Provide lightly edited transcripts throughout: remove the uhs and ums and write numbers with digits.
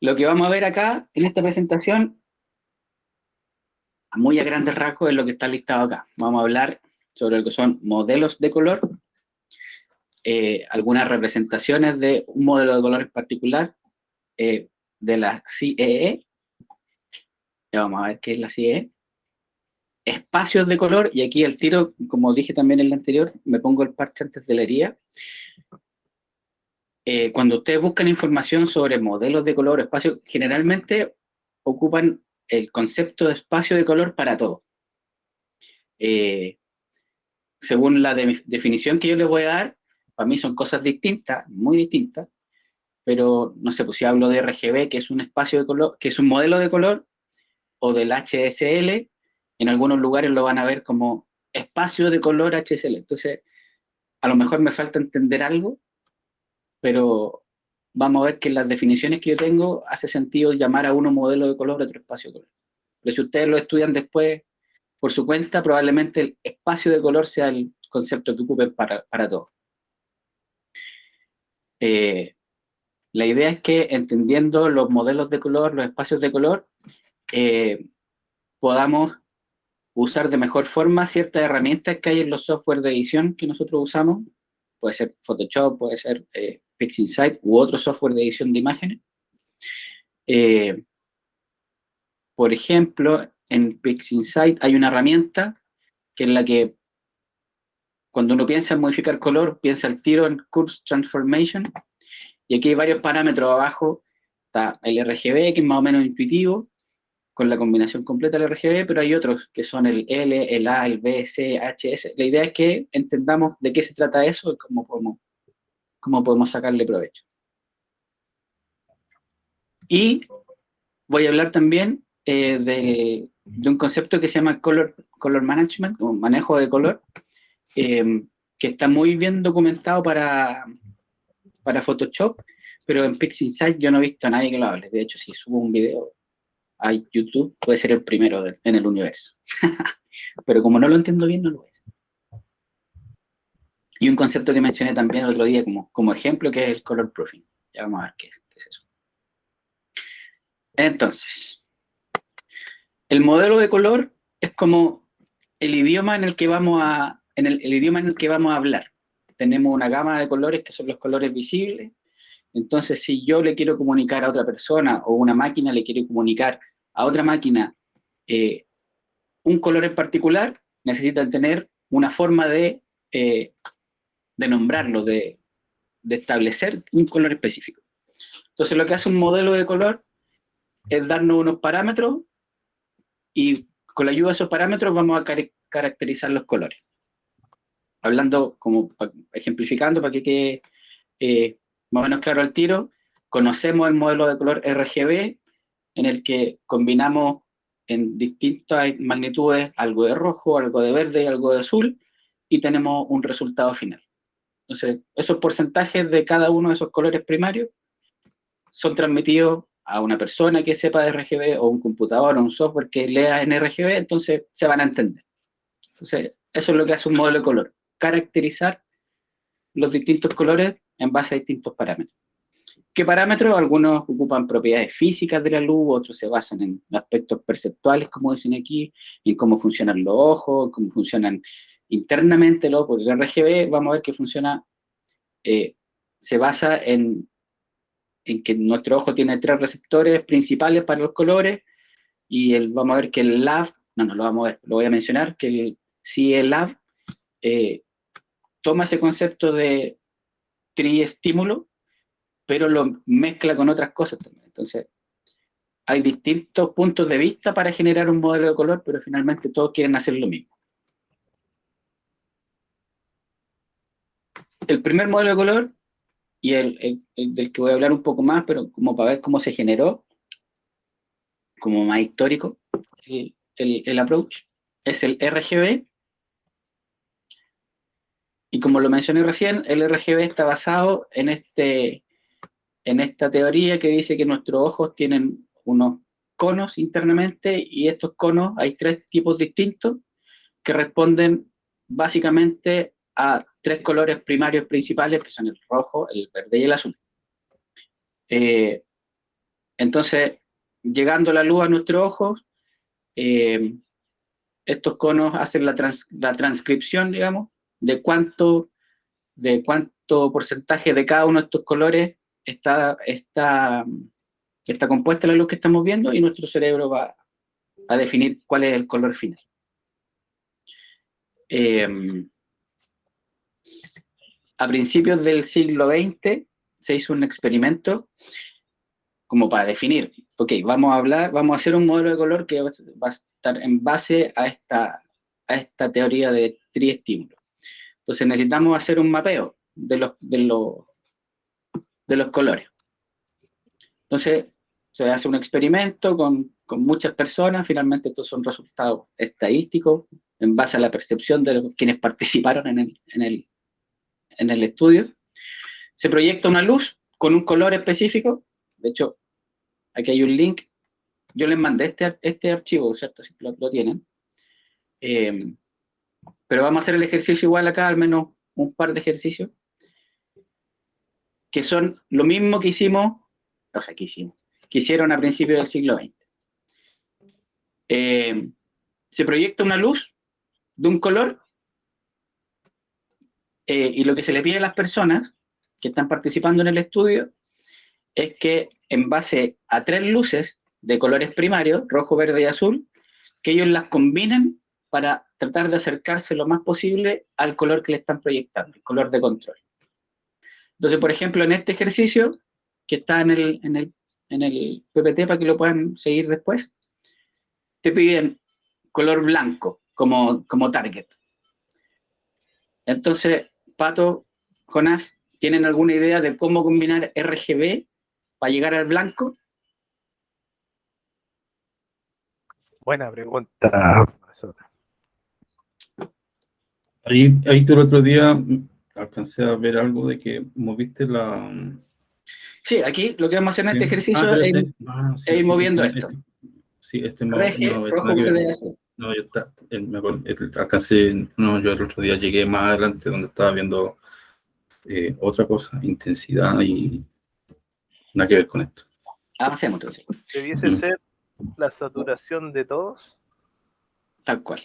Lo que vamos a ver acá en esta presentación, muy a grandes rasgos, es lo que está listado acá. Vamos a hablar sobre lo que son modelos de color, algunas representaciones de un modelo de color en particular, de la CEE. Ya vamos a ver qué es la CEE. Espacios de color, y aquí el tiro, como dije también en el anterior, me pongo el parche antes de la herida. Cuando ustedes buscan información sobre modelos de color, espacios, generalmente ocupan el concepto de espacio de color para todo. Según la definición que yo les voy a dar, para mí son cosas distintas, muy distintas, pero no sé, pues si hablo de RGB, que es un espacio de color, que es un modelo de color, o del HSL, en algunos lugares lo van a ver como espacio de color HSL. Entonces, a lo mejor me falta entender algo, pero vamos a ver que en las definiciones que yo tengo hace sentido llamar a uno modelo de color, a otro espacio de color. Pero si ustedes lo estudian después por su cuenta, probablemente el espacio de color sea el concepto que ocupen para todo. Eh, la idea es que entendiendo los modelos de color, los espacios de color, eh, podamos usar de mejor forma ciertas herramientas que hay en los software de edición que nosotros usamos. Puede ser Photoshop, puede ser PixInsight u otro software de edición de imágenes. Eh, por ejemplo, en PixInsight hay una herramienta que es la que cuando uno piensa en modificar color, piensa al tiro en Curves Transformation. Y aquí hay varios parámetros abajo. Está el RGB, que es más o menos intuitivo, con la combinación completa del RGB, pero hay otros que son el L, el A, el B, C, H, S. La idea es que entendamos de qué se trata eso y cómo podemos sacarle provecho. Y voy a hablar también de un concepto que se llama color management, o manejo de color, eh, que está muy bien documentado para Photoshop, pero en PixInsight yo no he visto a nadie que lo hable. De hecho, si subo un video a YouTube, puede ser el primero en el universo. Pero como no lo entiendo bien, no lo es. Y un concepto que mencioné también el otro día como ejemplo, que es el color proofing. Ya vamos a ver qué es eso. Entonces, el modelo de color es como el idioma en el que vamos el idioma en el que vamos a hablar. Tenemos una gama de colores que son los colores visibles. Entonces, si yo le quiero comunicar a otra persona o una máquina le quiere comunicar a otra máquina eh, un color en particular, necesitan tener una forma de nombrarlo, de establecer un color específico. Entonces, lo que hace un modelo de color es darnos unos parámetros y con la ayuda de esos parámetros vamos a caracterizar los colores. Hablando, ejemplificando para que quede más o menos claro al tiro, conocemos el modelo de color RGB, en el que combinamos en distintas magnitudes algo de rojo, algo de verde y algo de azul, y tenemos un resultado final. Entonces, esos porcentajes de cada uno de esos colores primarios son transmitidos a una persona que sepa de RGB o un computador o un software que lea en RGB, entonces se van a entender. Entonces, eso es lo que hace un modelo de color, caracterizar los distintos colores en base a distintos parámetros. ¿Qué parámetros? Algunos ocupan propiedades físicas de la luz, otros se basan en aspectos perceptuales, como dicen aquí, en cómo funcionan los ojos, cómo funcionan internamente los ojos, porque el RGB, vamos a ver que funciona, se basa en que nuestro ojo tiene tres receptores principales para los colores, y vamos a ver que el LAV, no lo vamos a ver, lo voy a mencionar, que el CLAV toma ese concepto de triestímulo, pero lo mezcla con otras cosas también. Entonces, hay distintos puntos de vista para generar un modelo de color, pero finalmente todos quieren hacer lo mismo. El primer modelo de color, y el del que voy a hablar un poco más, pero como para ver cómo se generó, como más histórico, el approach, es el RGB, y como lo mencioné recién, el RGB está basado en esta teoría que dice que nuestros ojos tienen unos conos internamente, y estos conos hay tres tipos distintos que responden básicamente a tres colores primarios principales, que son el rojo, el verde y el azul. Eh, Entonces, llegando la luz a nuestros ojos, estos conos hacen la transcripción, digamos, de cuánto porcentaje de cada uno de estos colores está compuesta la luz que estamos viendo, y nuestro cerebro va a definir cuál es el color final. A principios del siglo XX se hizo un experimento como para definir, ok, vamos a hacer un modelo de color que va a estar en base a esta teoría de triestímulo. Entonces necesitamos hacer un mapeo de los colores. Entonces se hace un experimento con muchas personas. Finalmente estos son resultados estadísticos en base a la percepción de quienes participaron en el estudio. Se proyecta una luz con un color específico. De hecho, aquí hay un link. Yo les mandé este archivo, ¿cierto? Si lo tienen. Pero vamos a hacer el ejercicio igual acá, al menos un par de ejercicios, que son lo mismo que hicimos, que hicieron a principios del siglo XX. Se proyecta una luz de un color, y lo que se le pide a las personas que están participando en el estudio es que, en base a 3 luces de colores primarios, rojo, verde y azul, que ellos las combinen para tratar de acercarse lo más posible al color que le están proyectando, el color de control. Entonces, por ejemplo, en este ejercicio, que está en el PPT para que lo puedan seguir después, te piden color blanco como target. Entonces, Pato, Jonás, ¿tienen alguna idea de cómo combinar RGB para llegar al blanco? Buena pregunta, profesor. Ahí tú el otro día alcancé a ver algo de que moviste la... Sí, aquí lo que vamos a hacer en este ejercicio es ir moviendo esto. RG, rojo, verde y azul. No, yo yo el otro día llegué más adelante donde estaba viendo otra cosa, intensidad, y nada que ver con esto. Avancemos entonces. ¿Debiese ser la saturación de todos? Tal cual.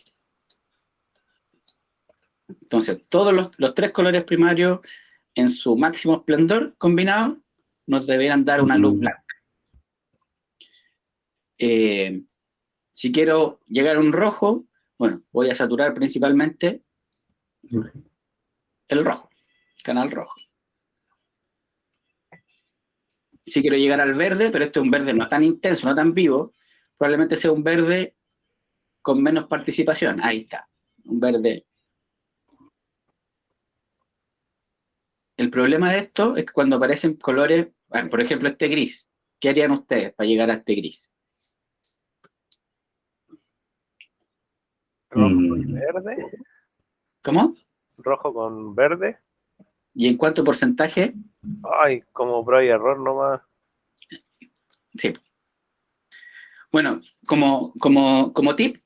Entonces, todos los 3 colores primarios en su máximo esplendor combinado nos deberían dar una luz blanca. Si quiero llegar a un rojo, bueno, voy a saturar principalmente el rojo, canal rojo. Si quiero llegar al verde, pero este es un verde no tan intenso, no tan vivo, probablemente sea un verde con menos participación. Ahí está, un verde. El problema de esto es que cuando aparecen colores, bueno, por ejemplo este gris, ¿qué harían ustedes para llegar a este gris? ¿Rojo con verde? ¿Cómo? ¿Rojo con verde? ¿Y en cuánto porcentaje? Ay, como prueba y error nomás. Sí. Bueno, como tip,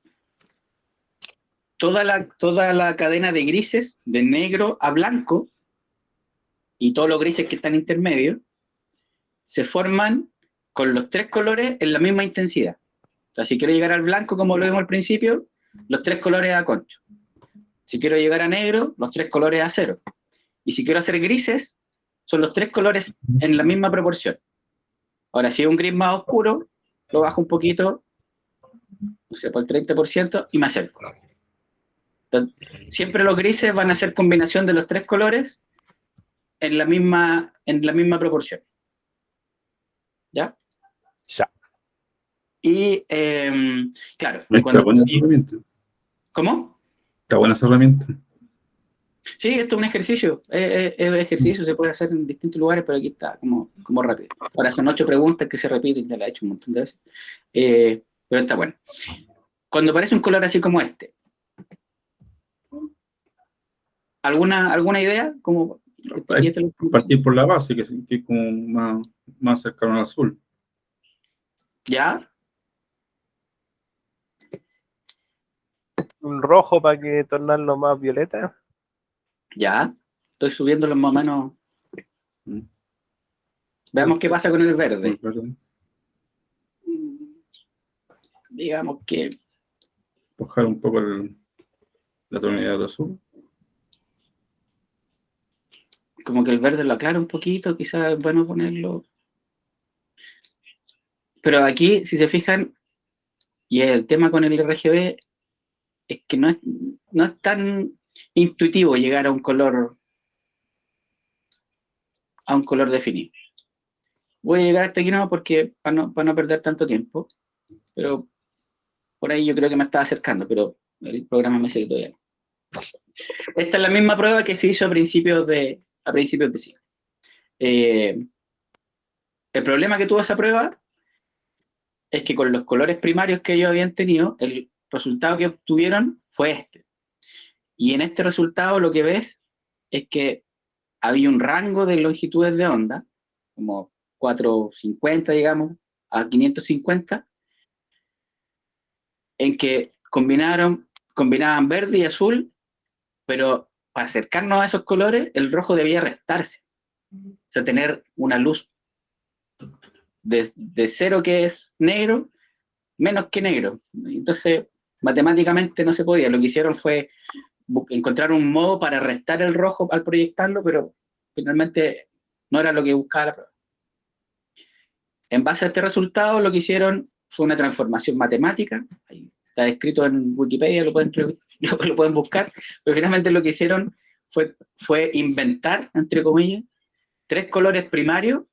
toda la cadena de grises, de negro a blanco, y todos los grises que están intermedios, se forman con los 3 colores en la misma intensidad. O sea, si quiero llegar al blanco, como lo vimos al principio, los 3 colores a concho. Si quiero llegar a negro, los 3 colores a 0. Y si quiero hacer grises, son los 3 colores en la misma proporción. Ahora, si es un gris más oscuro, lo bajo un poquito, no sé, por el 30%, y me acerco. Entonces, siempre los grises van a ser combinación de los 3 colores en la misma proporción. ¿Ya? Ya. Y, claro. Está buena esa herramienta. ¿Cómo? Está buena esa herramienta. Sí, esto es un ejercicio. Ejercicio se puede hacer en distintos lugares, pero aquí está como rápido. Ahora son 8 preguntas que se repiten, ya la he hecho un montón de veces. Pero está bueno. Cuando aparece un color así como este, ¿alguna idea? Como partir por la base, que es como más cercano al azul. ¿Ya? ¿Un rojo para que tornarlo más violeta? Ya. Estoy subiéndolo más o menos. Veamos qué pasa con el verde. digamos que Bajar un poco la tonalidad del azul. como que el verde lo aclara un poquito, quizás es bueno ponerlo. Pero aquí, si se fijan, y el tema con el RGB es que no es tan intuitivo llegar a un color definido. Voy a llegar hasta aquí no porque para no perder tanto tiempo, pero por ahí yo creo que me estaba acercando, pero el programa me sigue todavía. Esta es la misma prueba que se hizo a principios de siglo. El problema que tuvo esa prueba es que con los colores primarios que ellos habían tenido, el resultado que obtuvieron fue este. Y en este resultado lo que ves es que había un rango de longitudes de onda, como 450, digamos, a 550, en que combinaban verde y azul, pero para acercarnos a esos colores, el rojo debía restarse. O sea, tener una luz de cero que es negro, menos que negro. Entonces, matemáticamente no se podía. Lo que hicieron fue encontrar un modo para restar el rojo al proyectarlo, pero finalmente no era lo que buscaba la prueba. En base a este resultado, lo que hicieron fue una transformación matemática. Ahí está escrito en Wikipedia, lo pueden buscar, pero finalmente lo que hicieron fue inventar, entre comillas, 3 colores primarios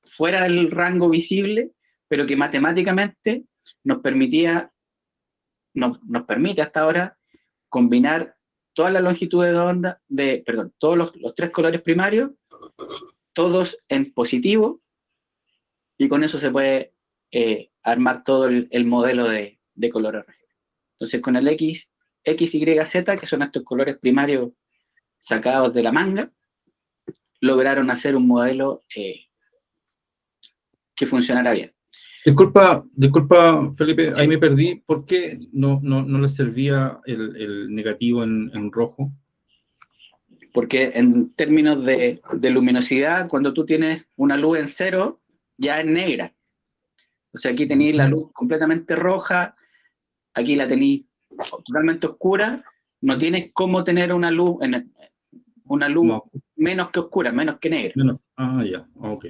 fuera del rango visible, pero que matemáticamente nos permite hasta ahora combinar todas las longitudes de onda, todos los 3 colores primarios, todos en positivo, y con eso se puede armar todo el modelo de color RGB. Entonces con el X, Y, Z, que son estos colores primarios sacados de la manga, lograron hacer un modelo que funcionara bien. Disculpa, Felipe, ahí me perdí. ¿Por qué no les servía el negativo en rojo? Porque en términos de luminosidad, cuando tú tienes una luz en cero, ya es negra. O sea, aquí tenéis la luz completamente roja, aquí la tenéis totalmente oscura, no tienes cómo tener una luz no, menos que oscura, menos que negra. Ya, ok.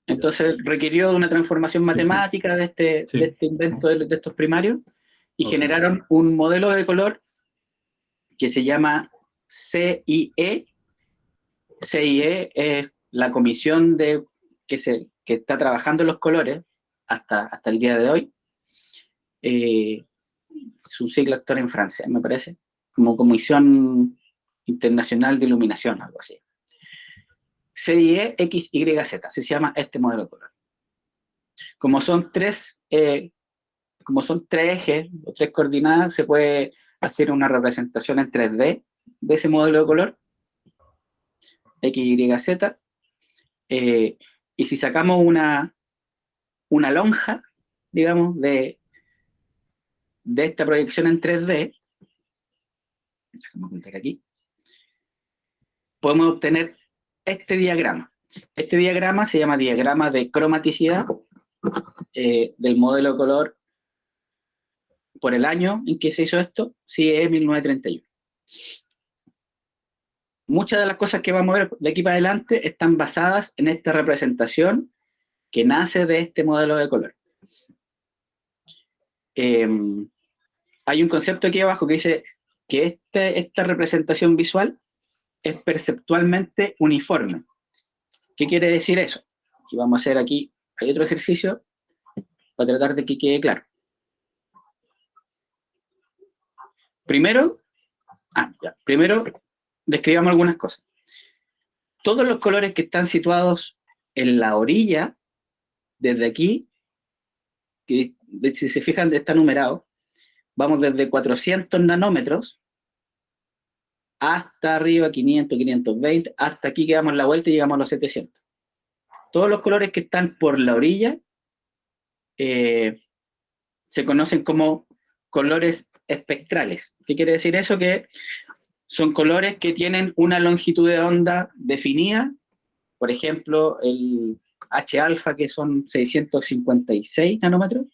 Entonces requirió de una transformación matemática de este invento de estos primarios, y generaron un modelo de color que se llama CIE. CIE es la comisión que está trabajando los colores hasta el día de hoy. Su sigla está en francés, me parece, como Comisión Internacional de Iluminación, algo así. CIE XYZ, se llama este modelo de color. Como son tres ejes o 3 coordenadas, se puede hacer una representación en 3D de ese modelo de color, XYZ, y si sacamos una lonja, digamos, de esta proyección en 3D, déjame ocultar aquí, podemos obtener este diagrama. Este diagrama se llama diagrama de cromaticidad del modelo de color por el año en que se hizo esto, CIE 1931. Muchas de las cosas que vamos a ver de aquí para adelante están basadas en esta representación que nace de este modelo de color. Hay un concepto aquí abajo que dice que esta representación visual es perceptualmente uniforme. ¿Qué quiere decir eso? Y vamos a hacer aquí, hay otro ejercicio para tratar de que quede claro. Primero describamos algunas cosas. Todos los colores que están situados en la orilla, desde aquí, que si se fijan está numerado, vamos desde 400 nanómetros hasta arriba 500, 520, hasta aquí que damos la vuelta y llegamos a los 700. Todos los colores que están por la orilla se conocen como colores espectrales. ¿Qué quiere decir eso? Que son colores que tienen una longitud de onda definida. Por ejemplo, el H alfa, que son 656 nanómetros,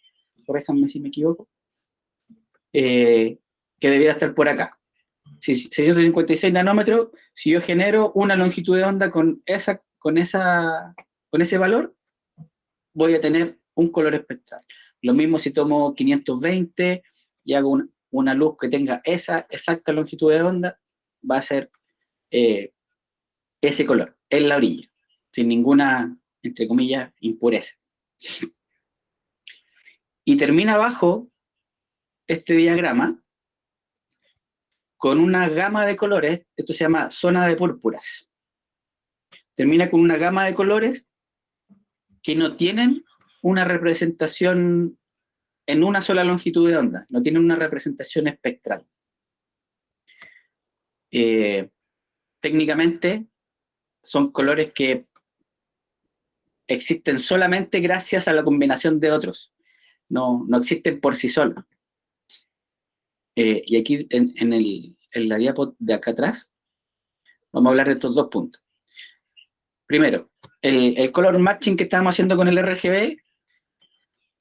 corréjanme si me equivoco, que debiera estar por acá. Si 656 nanómetros, si yo genero una longitud de onda con ese valor, voy a tener un color espectral. Lo mismo si tomo 520 y hago una luz que tenga esa exacta longitud de onda, va a ser ese color en la orilla, sin ninguna, entre comillas, impureza. Y termina abajo este diagrama con una gama de colores, esto se llama zona de púrpuras. Termina con una gama de colores que no tienen una representación en una sola longitud de onda, no tienen una representación espectral. Técnicamente son colores que existen solamente gracias a la combinación de otros, no existen por sí solos. Y aquí en la diapo de acá atrás vamos a hablar de estos dos puntos. Primero, el color matching que estábamos haciendo con el RGB,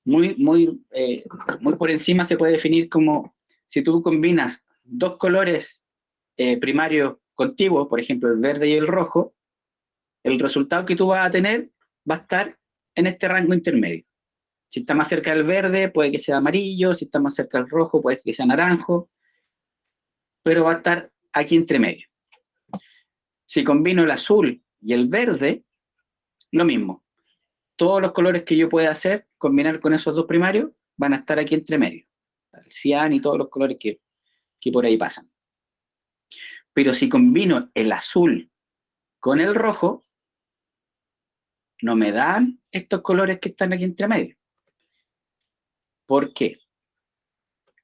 muy por encima se puede definir como si tú combinas dos colores primarios contiguos, por ejemplo el verde y el rojo, el resultado que tú vas a tener va a estar en este rango intermedio. Si está más cerca del verde, puede que sea amarillo, si está más cerca del rojo, puede que sea naranjo, pero va a estar aquí entre medio. Si combino el azul y el verde, lo mismo. Todos los colores que yo pueda hacer, combinar con esos dos primarios, van a estar aquí entre medio. El cian y todos los colores que por ahí pasan. Pero si combino el azul con el rojo, no me dan estos colores que están aquí entre medio. ¿Por qué?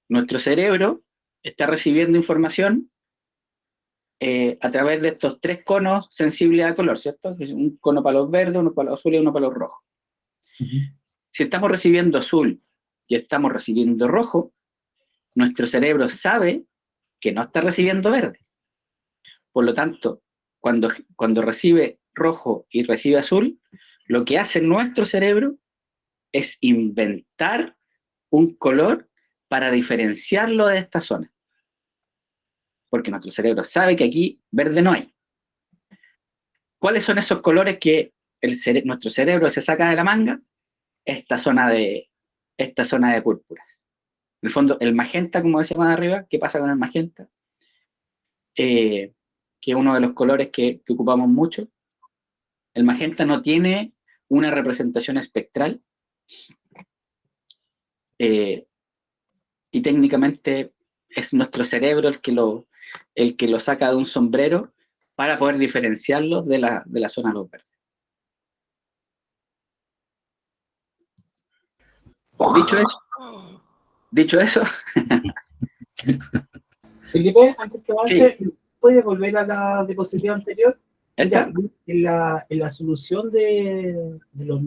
Nuestro cerebro está recibiendo información a través de estos tres conos sensibles a color, ¿cierto? Un cono para los verdes, uno para los azules y uno para los rojos. Si estamos recibiendo azul y estamos recibiendo rojo, nuestro cerebro sabe que no está recibiendo verde. Por lo tanto, cuando recibe rojo y recibe azul, lo que hace nuestro cerebro es inventar un color para diferenciarlo de esta zona. Porque nuestro cerebro sabe que aquí verde no hay. ¿Cuáles son esos colores que nuestro cerebro se saca de la manga? Esta zona de púrpuras. En el fondo, el magenta, como decía más arriba, ¿qué pasa con el magenta? Que es uno de los colores que ocupamos mucho. El magenta no tiene una representación espectral y técnicamente es nuestro cerebro el que lo saca de un sombrero para poder diferenciarlo de la zona de los verdes. Dicho eso, Felipe, antes que avance, sí. ¿puedes volver a la diapositiva anterior? ¿Esta? Mira, en la solución de los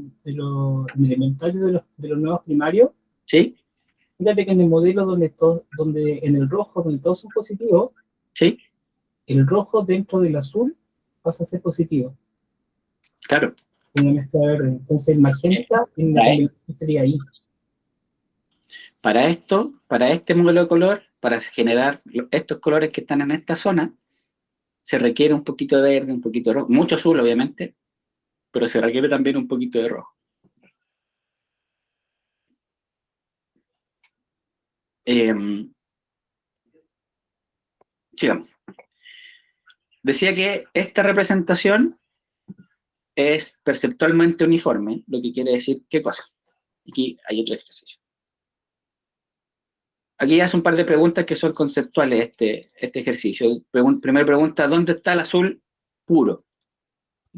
elementarios de los nuevos primarios, ¿Sí? fíjate que en el modelo donde en el rojo, donde todos son positivos, ¿Sí? el rojo dentro del azul pasa a ser positivo. Claro. En una mezcla verde. Entonces el magenta en la combinación estaría ahí. Para este modelo de color, para generar estos colores que están en esta zona, se requiere un poquito de verde, un poquito de rojo, mucho azul obviamente, pero se requiere también un poquito de rojo. Sigamos. Decía que esta representación es perceptualmente uniforme, lo que quiere decir, ¿qué cosa? Aquí hay otro ejercicio. Aquí hace un par de preguntas que son conceptuales este ejercicio. Primera pregunta, ¿dónde está el azul puro?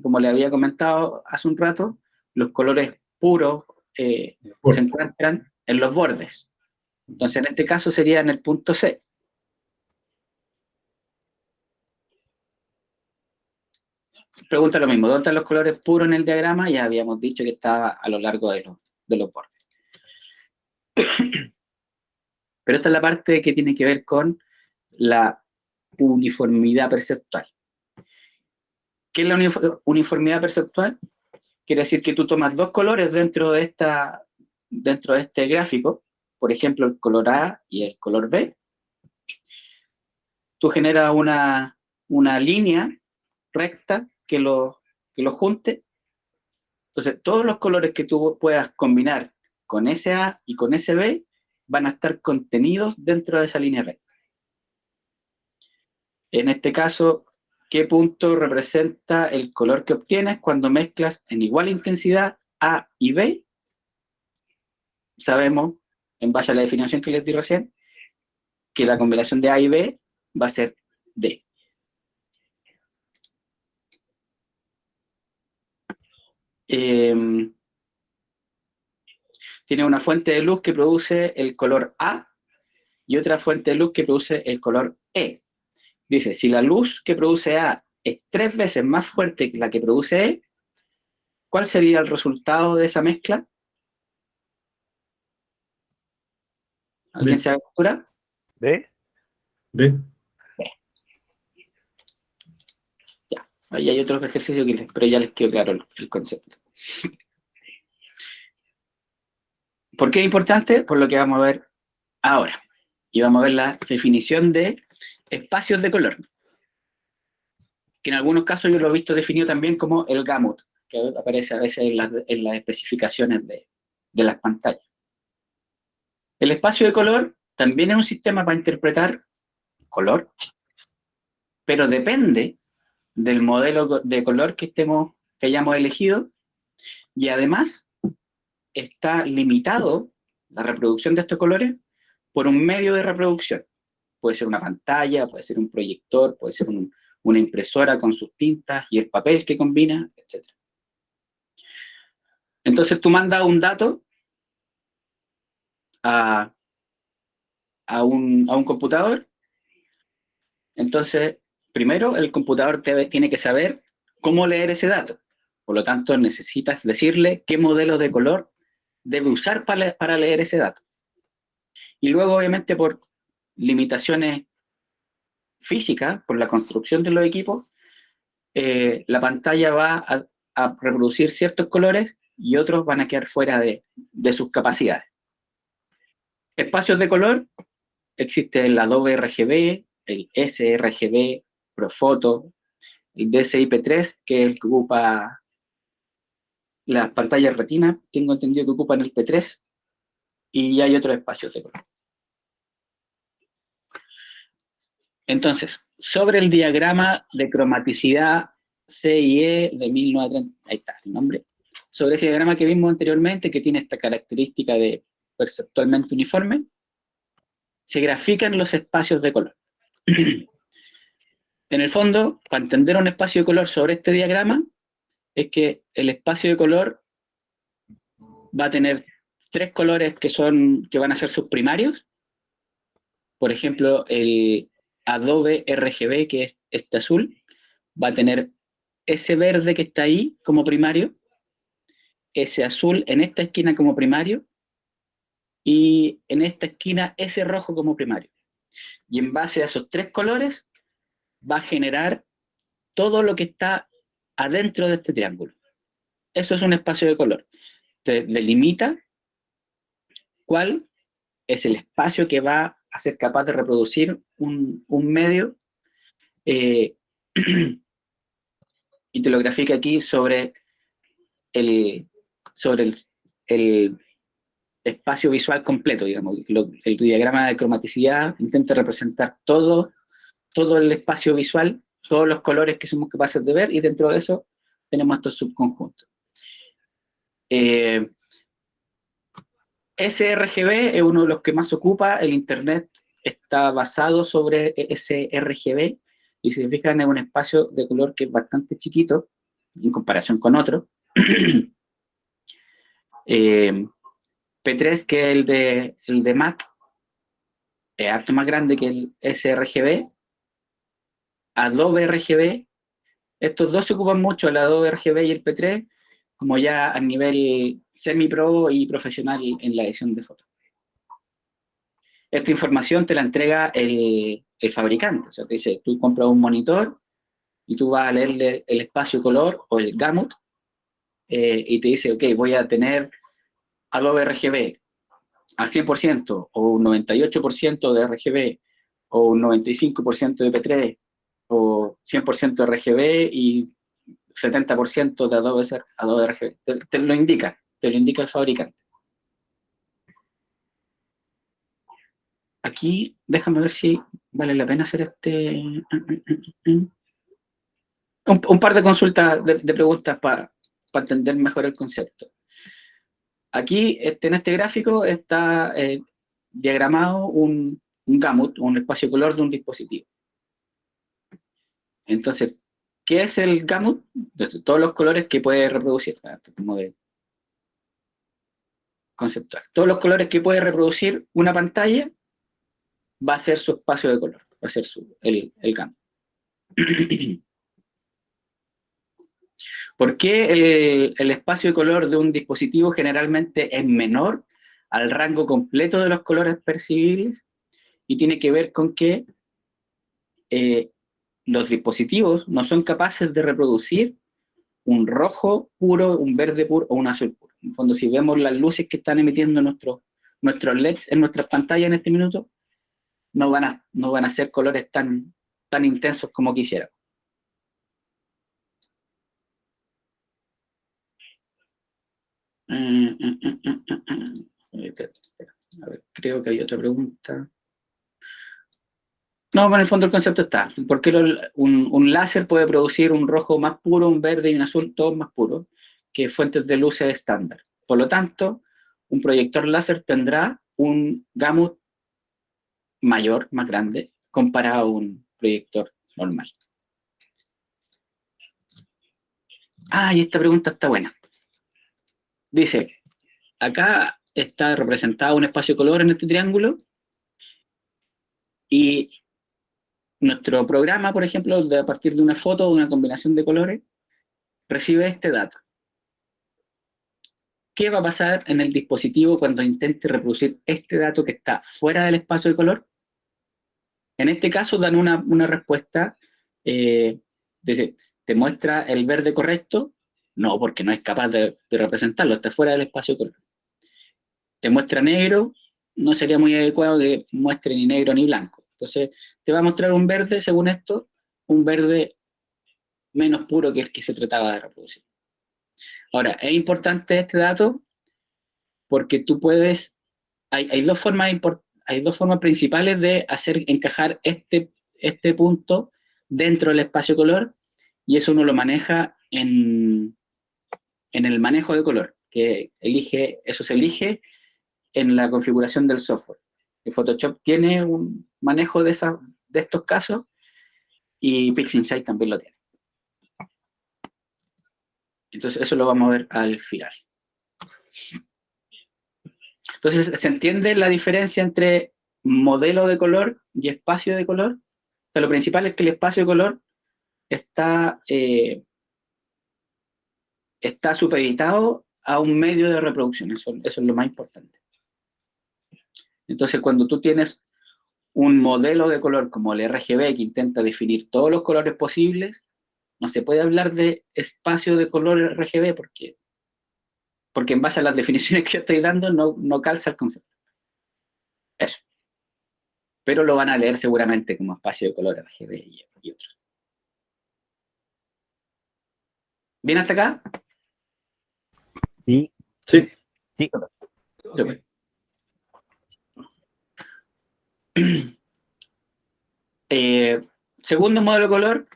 Como le había comentado hace un rato, los colores puros se encuentran en los bordes. Entonces, en este caso sería en el punto C. Pregunta lo mismo, ¿dónde están los colores puros en el diagrama? Ya habíamos dicho que estaba a lo largo de los bordes. Pero esta es la parte que tiene que ver con la uniformidad perceptual. ¿Qué es la uniformidad perceptual? quiere decir que tú tomas dos colores dentro de este gráfico, por ejemplo, el color A y el color B. Tú generas una línea recta que lo junte. Entonces, todos los colores que tú puedas combinar con ese A y con ese B van a estar contenidos dentro de esa línea recta. En este caso, ¿qué punto representa el color que obtienes cuando mezclas en igual intensidad A y B? Sabemos, en base a la definición que les di recién, que la combinación de A y B va a ser D. Tiene una fuente de luz que produce el color A y otra fuente de luz que produce el color E. Dice, si la luz que produce A es 3 veces más fuerte que la que produce E, ¿cuál sería el resultado de esa mezcla? ¿Alguien B. se aventura? ¿Ve? ¿Ve? Ya, ahí hay otros ejercicios pero ya les quedó claro el concepto. ¿Por qué es importante? Por lo que vamos a ver ahora. Y vamos a ver la definición de espacios de color, que en algunos casos yo lo he visto definido también como el gamut, que aparece a veces en las especificaciones de las pantallas. El espacio de color también es un sistema para interpretar color, pero depende del modelo de color que hayamos elegido, y además está limitado la reproducción de estos colores por un medio de reproducción. Puede ser una pantalla, puede ser un proyector, puede ser una impresora con sus tintas y el papel que combina, etc. Entonces tú mandas un dato a un computador. Entonces, primero el computador tiene que saber cómo leer ese dato. Por lo tanto, necesitas decirle qué modelo de color debe usar para leer ese dato. Y luego, obviamente, por limitaciones físicas, por la construcción de los equipos, la pantalla va a reproducir ciertos colores y otros van a quedar fuera de sus capacidades. Espacios de color, existe el Adobe RGB, el sRGB, Profoto, el DCI-P3, que es el que ocupa las pantallas retina, tengo entendido que ocupan el P3, y hay otros espacios de color. Entonces, sobre el diagrama de cromaticidad CIE de 1930, ahí está el nombre, sobre ese diagrama que vimos anteriormente, que tiene esta característica de perceptualmente uniforme, se grafican los espacios de color. En el fondo, para entender un espacio de color sobre este diagrama, es que el espacio de color va a tener 3 colores que van a ser sus primarios. Por ejemplo, el Adobe RGB, que es este azul, va a tener ese verde que está ahí como primario, ese azul en esta esquina como primario, y en esta esquina ese rojo como primario. Y en base a esos 3 colores va a generar todo lo que está adentro de este triángulo. Eso es un espacio de color. Te delimita cuál es el espacio que va a ser capaz de reproducir un medio, y te lo grafica aquí sobre el espacio visual completo, digamos. El diagrama de cromaticidad intenta representar todo el espacio visual, todos los colores que somos capaces de ver, y dentro de eso tenemos estos subconjuntos. sRGB es uno de los que más ocupa, el Internet está basado sobre sRGB, y si se fijan es un espacio de color que es bastante chiquito en comparación con otro. P3, que es el de Mac, es harto más grande que el sRGB. Adobe RGB, estos dos se ocupan mucho, el Adobe RGB y el P3, como ya a nivel semi-pro y profesional en la edición de fotos. Esta información te la entrega el fabricante, o sea, te dice, tú compras un monitor y tú vas a leerle el espacio color o el gamut y te dice, ok, voy a tener Adobe RGB al 100%, o un 98% de RGB, o un 95% de P3, o 100% de RGB y 70% de Adobe RGB. Te lo indica el fabricante. Aquí, déjame ver si vale la pena hacer un par de consultas, de preguntas para entender mejor el concepto. Aquí, en este gráfico, está diagramado un gamut, un espacio de color de un dispositivo. Entonces, ¿qué es el gamut? Todos los colores que puede reproducir, como de conceptual. Todos los colores que puede reproducir una pantalla va a ser su espacio de color, va a ser el gamut. ¿Por qué el espacio de color de un dispositivo generalmente es menor al rango completo de los colores percibibles? Y tiene que ver con que los dispositivos no son capaces de reproducir un rojo puro, un verde puro o un azul puro. En el fondo, si vemos las luces que están emitiendo nuestros LEDs en nuestras pantallas en este minuto, no van a ser colores tan intensos como quisiéramos. A ver, creo que hay otra pregunta. No, en el fondo el concepto está. ¿Por qué un láser puede producir un rojo más puro, un verde y un azul todos más puros que fuentes de luces estándar? Por lo tanto, un proyector láser tendrá un gamut mayor, más grande, comparado a un proyector normal. Ah, y esta pregunta está buena. Dice, acá está representado un espacio de color en este triángulo y nuestro programa, por ejemplo, a partir de una foto o de una combinación de colores, recibe este dato. ¿Qué va a pasar en el dispositivo cuando intente reproducir este dato que está fuera del espacio de color? En este caso dan una respuesta, dice, ¿te muestra el verde correcto? No, porque no es capaz de representarlo, está fuera del espacio de color. ¿Te muestra negro? No sería muy adecuado que muestre ni negro ni blanco. Entonces, te va a mostrar un verde, según esto, un verde menos puro que el que se trataba de reproducir. Ahora, es importante este dato porque tú puedes, hay dos formas principales de hacer encajar este punto dentro del espacio color, y eso uno lo maneja en el manejo de color, que eso se elige en la configuración del software. El Photoshop tiene un manejo de estos casos y PixInsight también lo tiene. Entonces eso lo vamos a ver al final. Entonces, ¿se entiende la diferencia entre modelo de color y espacio de color? O sea, lo principal es que el espacio de color está supeditado a un medio de reproducción. Eso es lo más importante. Entonces, cuando tú tienes un modelo de color como el RGB que intenta definir todos los colores posibles, no se puede hablar de espacio de color RGB porque en base a las definiciones que yo estoy dando no calza el concepto. Eso. Pero lo van a leer seguramente como espacio de color RGB y otros. ¿Bien hasta acá? Sí. Sí. Sí. Okay. Segundo modelo de color,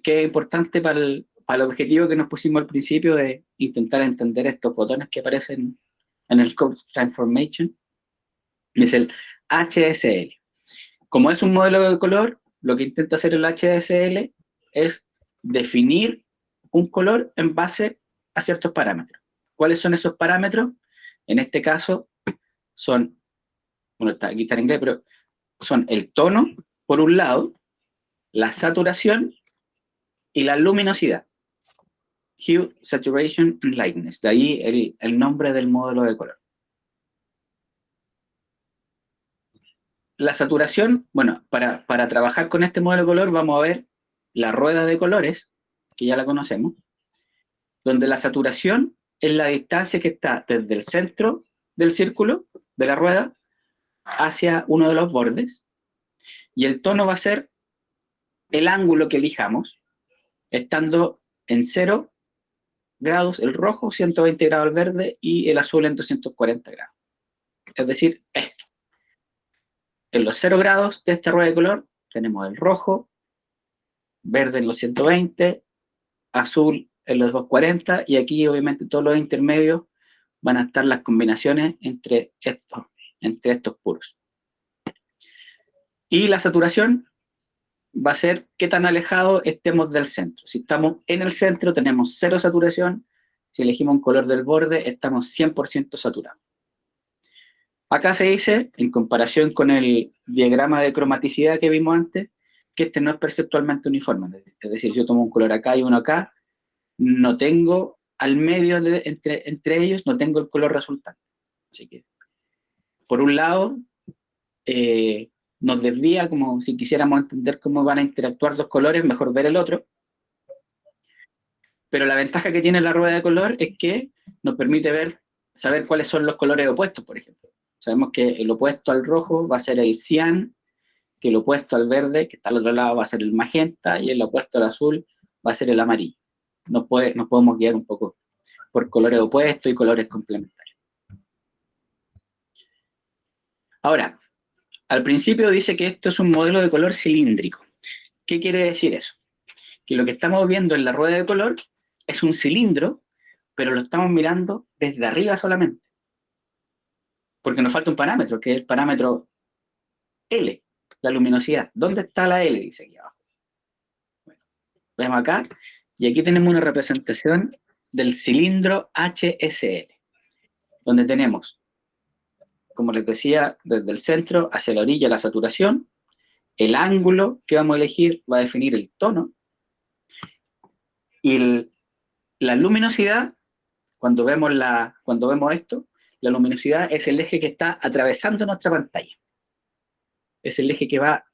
que es importante para el objetivo que nos pusimos al principio de intentar entender estos botones que aparecen en el Code Transformation, es el HSL. Como es un modelo de color, lo que intenta hacer el HSL es definir un color en base a ciertos parámetros. ¿Cuáles son esos parámetros? En este caso son, bueno, aquí está en inglés, pero son el tono, por un lado, la saturación y la luminosidad. Hue, Saturation and Lightness. De ahí el nombre del modelo de color. La saturación, bueno, para trabajar con este modelo de color vamos a ver la rueda de colores, que ya la conocemos, donde la saturación es la distancia que está desde el centro del círculo, de la rueda, hacia uno de los bordes, y el tono va a ser el ángulo que elijamos, estando en 0 grados el rojo, 120 grados el verde, y el azul en 240 grados. Es decir, esto. En los 0 grados de esta rueda de color tenemos el rojo, verde en los 120, azul en los 240, y aquí obviamente todos los intermedios van a estar las combinaciones entre estos puros. Y la saturación va a ser qué tan alejado estemos del centro. Si estamos en el centro tenemos 0 saturación, si elegimos un color del borde estamos 100% saturados. Acá se dice, en comparación con el diagrama de cromaticidad que vimos antes, que este no es perceptualmente uniforme. Es decir, si yo tomo un color acá y uno acá, no tengo al medio entre ellos, no tengo el color resultante. Así que, por un lado, nos desvía, como si quisiéramos entender cómo van a interactuar dos colores, mejor ver el otro. Pero la ventaja que tiene la rueda de color es que nos permite saber cuáles son los colores opuestos, por ejemplo. Sabemos que el opuesto al rojo va a ser el cian, que el opuesto al verde, que está al otro lado, va a ser el magenta, y el opuesto al azul va a ser el amarillo. Nos podemos guiar un poco por colores opuestos y colores complementarios. Ahora, al principio dice que esto es un modelo de color cilíndrico. ¿Qué quiere decir eso? Que lo que estamos viendo en la rueda de color es un cilindro, pero lo estamos mirando desde arriba solamente. Porque nos falta un parámetro, que es el parámetro L, la luminosidad. ¿Dónde está la L? Dice aquí abajo. Bueno, vemos acá, y aquí tenemos una representación del cilindro HSL, donde tenemos, como les decía, desde el centro hacia la orilla la saturación, el ángulo que vamos a elegir va a definir el tono, y la luminosidad, cuando vemos esto, la luminosidad es el eje que está atravesando nuestra pantalla. Es el eje que va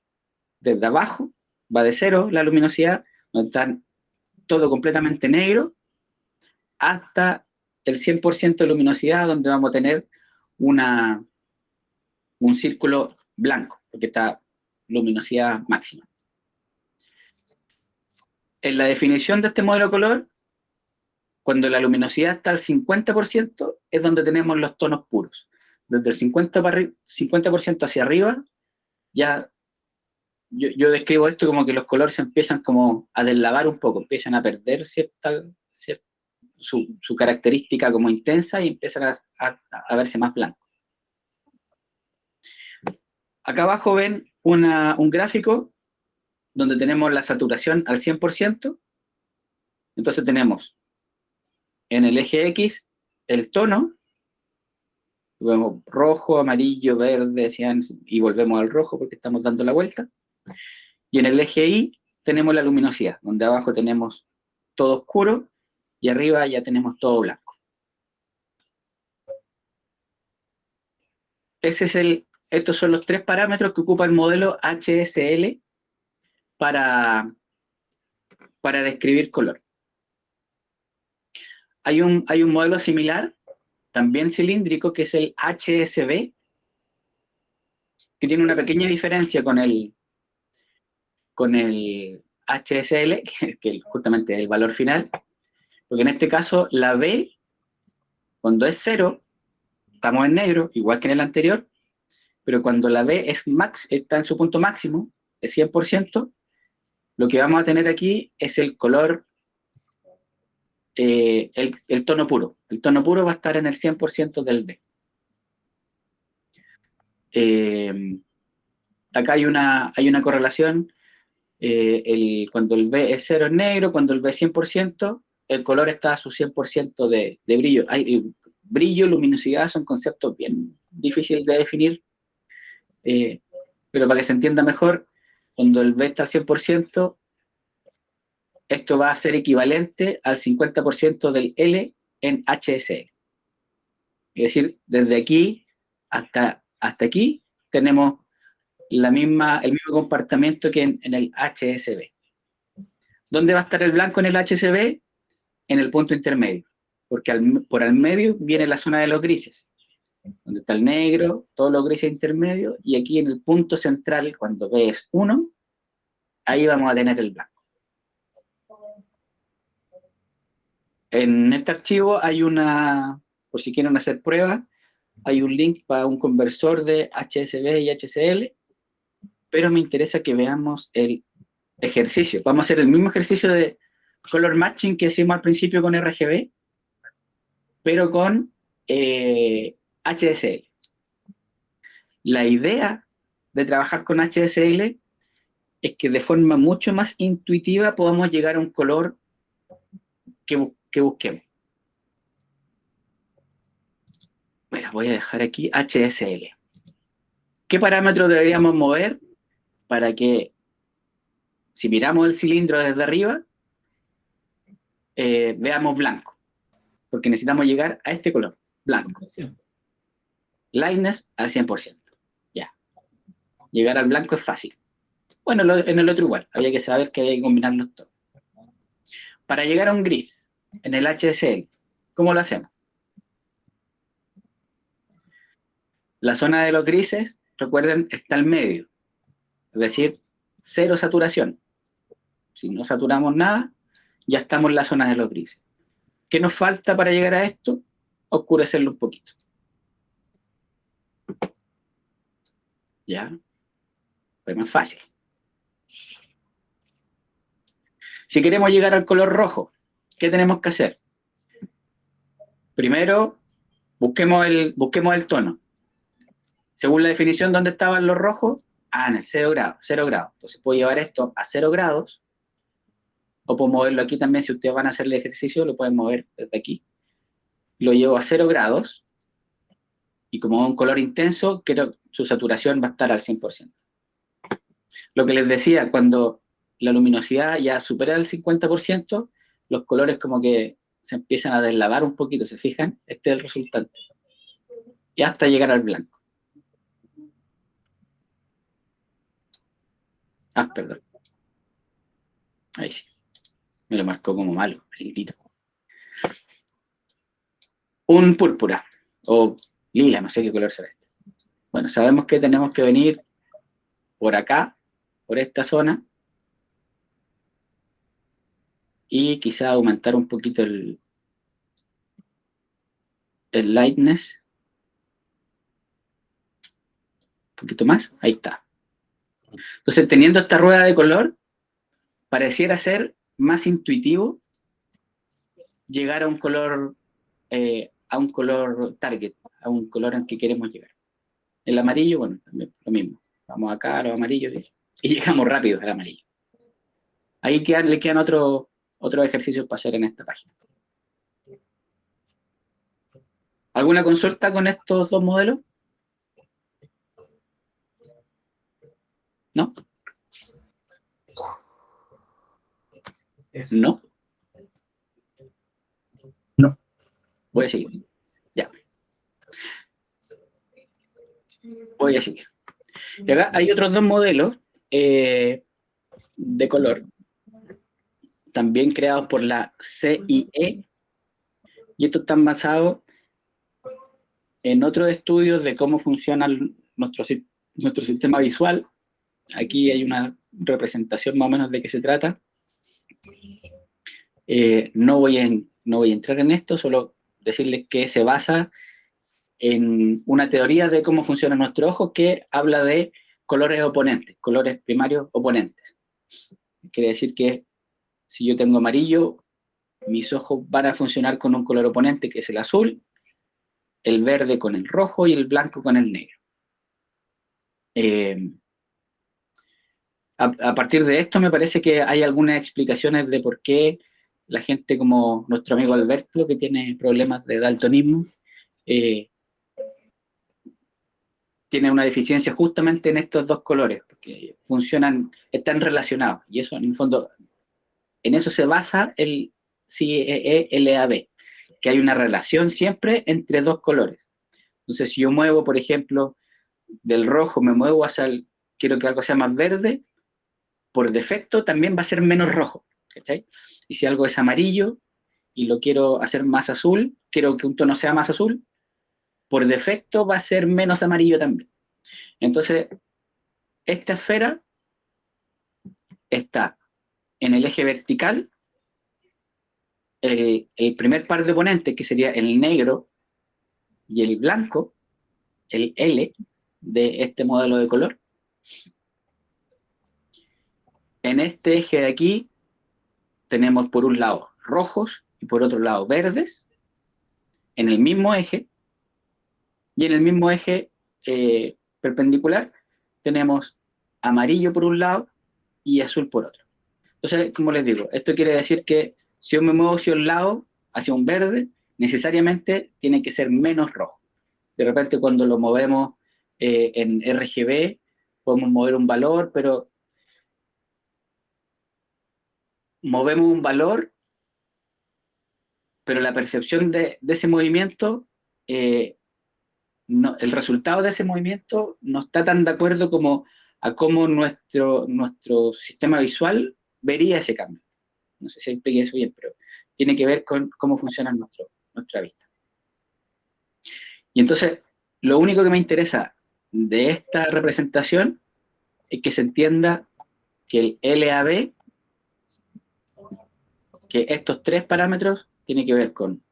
desde abajo, va de 0 la luminosidad, donde está todo completamente negro, hasta el 100% de luminosidad, donde vamos a tener un círculo blanco, porque está luminosidad máxima. En la definición de este modelo de color, cuando la luminosidad está al 50%, es donde tenemos los tonos puros. Desde el 50% hacia arriba, ya yo describo esto como que los colores se empiezan como a deslavar un poco, empiezan a perder su característica como intensa y empiezan a verse más blancos. Acá abajo ven un gráfico donde tenemos la saturación al 100%. Entonces tenemos en el eje X el tono, vemos rojo, amarillo, verde, cian, y volvemos al rojo porque estamos dando la vuelta. Y en el eje Y tenemos la luminosidad, donde abajo tenemos todo oscuro y arriba ya tenemos todo blanco. Estos son los 3 parámetros que ocupa el modelo HSL para describir color. Hay un modelo similar, también cilíndrico, que es el HSV, que tiene una pequeña diferencia con el HSL, que justamente es el valor final, porque en este caso la B, cuando es 0, estamos en negro, igual que en el anterior, pero cuando la B está en su punto máximo, es 100%, lo que vamos a tener aquí es el color, el tono puro. El tono puro va a estar en el 100% del B. Acá hay una correlación. Cuando el B es 0 es negro, cuando el B es 100%, el color está a su 100% de brillo. Brillo, luminosidad son conceptos bien difíciles de definir, pero para que se entienda mejor, cuando el B está al 100%, esto va a ser equivalente al 50% del L en HSL. Es decir, desde aquí hasta aquí tenemos el mismo comportamiento que en el HSV. ¿Dónde va a estar el blanco en el HSV? en el punto intermedio, porque por al medio viene la zona de los grises, donde está el negro, todos los grises intermedios, y aquí en el punto central, cuando ves 1, ahí vamos a tener el blanco. En este archivo hay por si quieren hacer pruebas, hay un link para un conversor de HSV y HCL, pero me interesa que veamos el ejercicio. Vamos a hacer el mismo ejercicio de color matching que hicimos al principio con RGB, pero con HSL. La idea de trabajar con HSL es que de forma mucho más intuitiva podamos llegar a un color que busquemos. Bueno, voy a dejar aquí HSL. ¿Qué parámetros deberíamos mover para que, si miramos el cilindro desde arriba, veamos blanco? Porque necesitamos llegar a este color, blanco. Lightness al 100%. Ya. Llegar al blanco es fácil. Bueno, en el otro igual. Había que saber que hay que combinarlos todos. Para llegar a un gris, en el HSL, ¿cómo lo hacemos? La zona de los grises, recuerden, está al medio. Es decir, 0 saturación. Si no saturamos nada, ya estamos en la zona de los grises. ¿Qué nos falta para llegar a esto? Oscurecerlo un poquito. ¿Ya? Es más fácil. Si queremos llegar al color rojo, ¿qué tenemos que hacer? Primero, busquemos el tono. Según la definición, ¿dónde estaban los rojos? En el 0 grados. Entonces puedo llevar esto a 0 grados, o puedo moverlo aquí también. Si ustedes van a hacer el ejercicio, lo pueden mover desde aquí. Lo llevo a 0 grados, y como es un color intenso, su saturación va a estar al 100%. Lo que les decía, cuando la luminosidad ya supera el 50%, los colores como que se empiezan a deslavar un poquito, ¿se fijan? Este es el resultante. Y hasta llegar al blanco. Perdón. Ahí sí. Me lo marcó como malo, maldito. Un púrpura, o lila, no sé qué color será este. Bueno, sabemos que tenemos que venir por acá, por esta zona, y quizá aumentar un poquito el lightness. Un poquito más, ahí está. Entonces, teniendo esta rueda de color, pareciera ser más intuitivo llegar a un color target, a un color al que queremos llegar. El amarillo, bueno, también lo mismo. Vamos acá a los amarillos y llegamos rápido al amarillo. Ahí le quedan otros ejercicios para hacer en esta página. ¿Alguna consulta con estos dos modelos? ¿No? ¿No? No. Voy a seguir. Ya. Voy a seguir. Y acá hay otros dos modelos de color, también creados por la CIE, y estos están basados en otros estudios de cómo funciona nuestro sistema visual. Aquí hay una representación más o menos de qué se trata. No voy a entrar en esto, solo decirles que se basa en una teoría de cómo funciona nuestro ojo que habla de colores oponentes, colores primarios oponentes. Quiere decir que si yo tengo amarillo, mis ojos van a funcionar con un color oponente que es el azul, el verde con el rojo y el blanco con el negro. A partir de esto me parece que hay algunas explicaciones de por qué la gente como nuestro amigo Alberto, que tiene problemas de daltonismo, tiene una deficiencia justamente en estos dos colores, porque están relacionados, y eso en el fondo, en eso se basa el CIE-LAB, que hay una relación siempre entre dos colores. Entonces, si yo muevo, por ejemplo, del rojo me muevo quiero que algo sea más verde, por defecto también va a ser menos rojo, ¿cachai? Y si algo es amarillo, y lo quiero hacer más azul, quiero que un tono sea más azul, por defecto va a ser menos amarillo también. Entonces, esta esfera está en el eje vertical, el primer par de oponentes, que sería el negro y el blanco, el L de este modelo de color. En este eje de aquí tenemos por un lado rojos y por otro lado verdes, en el mismo eje, y en el mismo eje perpendicular tenemos amarillo por un lado y azul por otro. Entonces, como les digo, esto quiere decir que si yo me muevo hacia un lado, hacia un verde, necesariamente tiene que ser menos rojo. De repente cuando lo movemos en RGB, podemos mover un valor, pero movemos un valor, pero la percepción de ese movimiento, no, el resultado de ese movimiento no está tan de acuerdo como a cómo nuestro sistema visual vería ese cambio. No sé si expliqué eso bien, pero tiene que ver con cómo funciona nuestra vista. Y entonces, lo único que me interesa de esta representación es que se entienda que el LAB, que estos tres parámetros tienen que ver con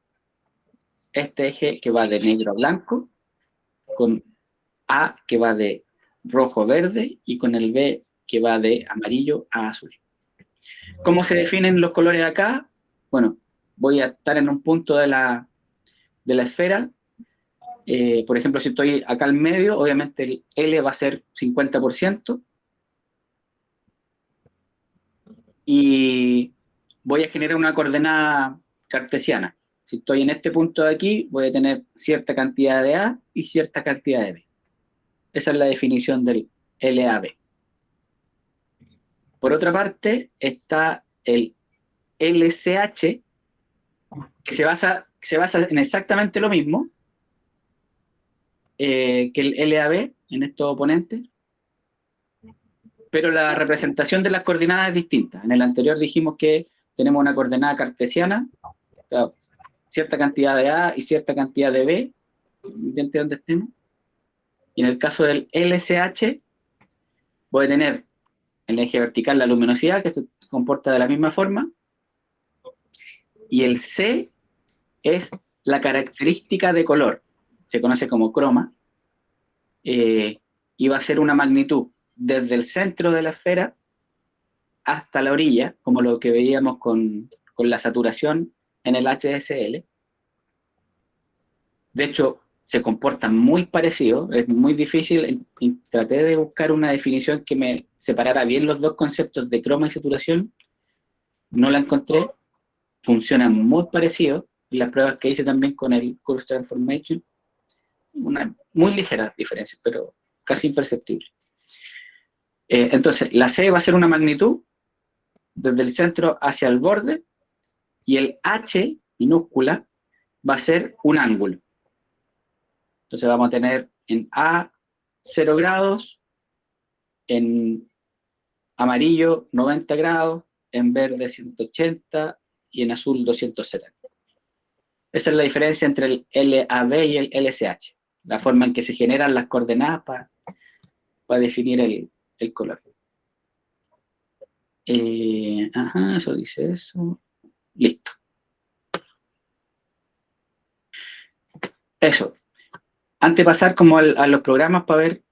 este eje que va de negro a blanco, con A que va de rojo a verde y con el B que va de amarillo a azul. ¿Cómo se definen los colores acá? Bueno, voy a estar en un punto de la esfera. Por ejemplo, si estoy acá al medio, obviamente el L va a ser 50%. Y voy a generar una coordenada cartesiana. Si estoy en este punto de aquí, voy a tener cierta cantidad de A y cierta cantidad de B. Esa es la definición del LAB. Por otra parte, está el LCH, que se basa en exactamente lo mismo que el LAB en estos oponentes, pero la representación de las coordenadas es distinta. En el anterior dijimos que tenemos una coordenada cartesiana, o sea, cierta cantidad de A y cierta cantidad de B, independientemente de donde estemos. Y en el caso del LCH, voy a tener en el eje vertical la luminosidad, que se comporta de la misma forma, y el C es la característica de color, se conoce como croma, y va a ser una magnitud desde el centro de la esfera hasta la orilla, como lo que veíamos con la saturación en el HSL. De hecho, se comportan muy parecidos, es muy difícil, traté de buscar una definición que me separara bien los dos conceptos de croma y saturación, no la encontré, funcionan muy parecidos, las pruebas que hice también con el Curve Transformation, una muy ligera diferencia, pero casi imperceptible. Entonces, la C va a ser una magnitud desde el centro hacia el borde, y el H minúscula va a ser un ángulo. Entonces vamos a tener en A 0 grados, en amarillo 90 grados, en verde 180 y en azul 270. Esa es la diferencia entre el LAB y el LCH, la forma en que se generan las coordenadas para definir el color. Eso dice eso. Listo. Eso. Antes de pasar como a los programas para ver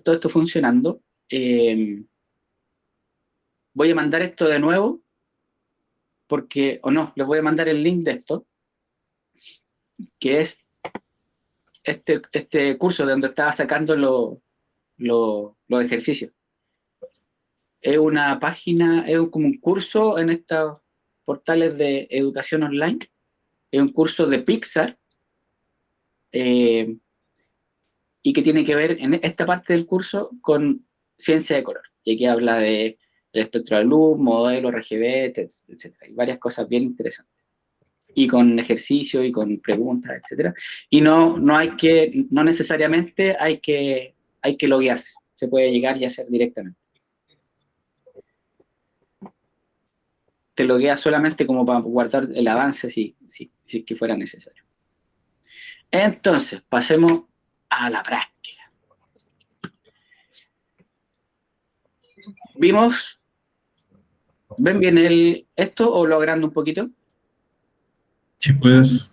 todo esto funcionando, voy a mandar esto de nuevo, porque, o no, les voy a mandar el link de esto, que es este curso de donde estaba sacando los ejercicios. Es una página, es como un curso en estos portales de educación online, es un curso de Pixar, y que tiene que ver en esta parte del curso con ciencia de color. Y aquí habla de el espectro de luz, modelo RGB, etc. Hay varias cosas bien interesantes. Y con ejercicio y con preguntas, etc. Y no necesariamente hay que loguearse. Se puede llegar y hacer directamente. te logueas solamente como para guardar el avance si es que fuera necesario. Entonces, pasemos a la práctica. Vimos, ¿ven bien esto o lo agrando un poquito? Sí, pues.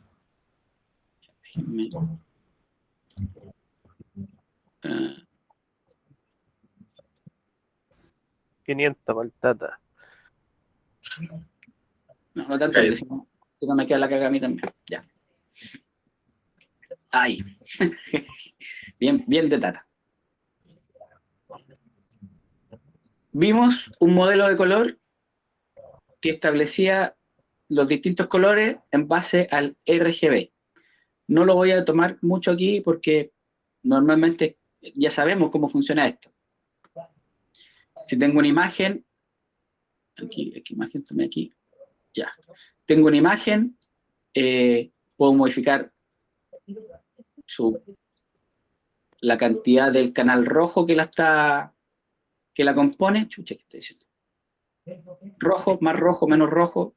Déjenme. 500 paltata. No tanto, Cállate. porque si no me queda la caga a mí también. Ya. Ahí. Bien de tata. Vimos un modelo de color que establecía los distintos colores en base al RGB. No lo voy a tomar mucho aquí porque normalmente ya sabemos cómo funciona esto. Si tengo una imagen, aquí imagen, tomé aquí, ya. Tengo una imagen, puedo modificar la cantidad del canal rojo que la compone. Chucha, ¿qué estoy diciendo? Rojo, más rojo, menos rojo.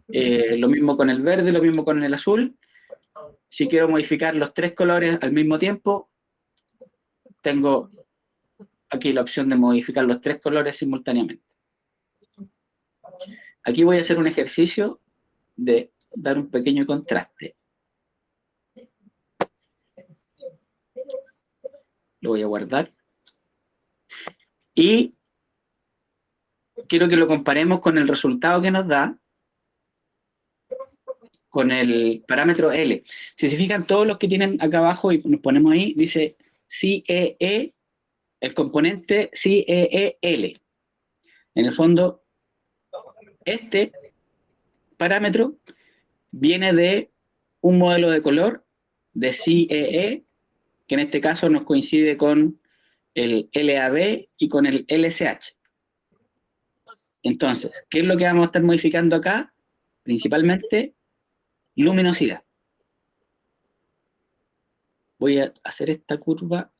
Lo mismo con el verde, lo mismo con el azul. Si quiero modificar los tres colores al mismo tiempo, tengo aquí la opción de modificar los tres colores simultáneamente. Aquí voy a hacer un ejercicio de dar un pequeño contraste. Lo voy a guardar. Y quiero que lo comparemos con el resultado que nos da con el parámetro L. Si se fijan, todos los que tienen acá abajo y nos ponemos ahí, dice CEE, el componente CEEL. En el fondo, este parámetro viene de un modelo de color de CEE, que en este caso nos coincide con el LAB y con el LSH. Entonces, ¿qué es lo que vamos a estar modificando acá? Principalmente luminosidad. Voy a hacer esta curva.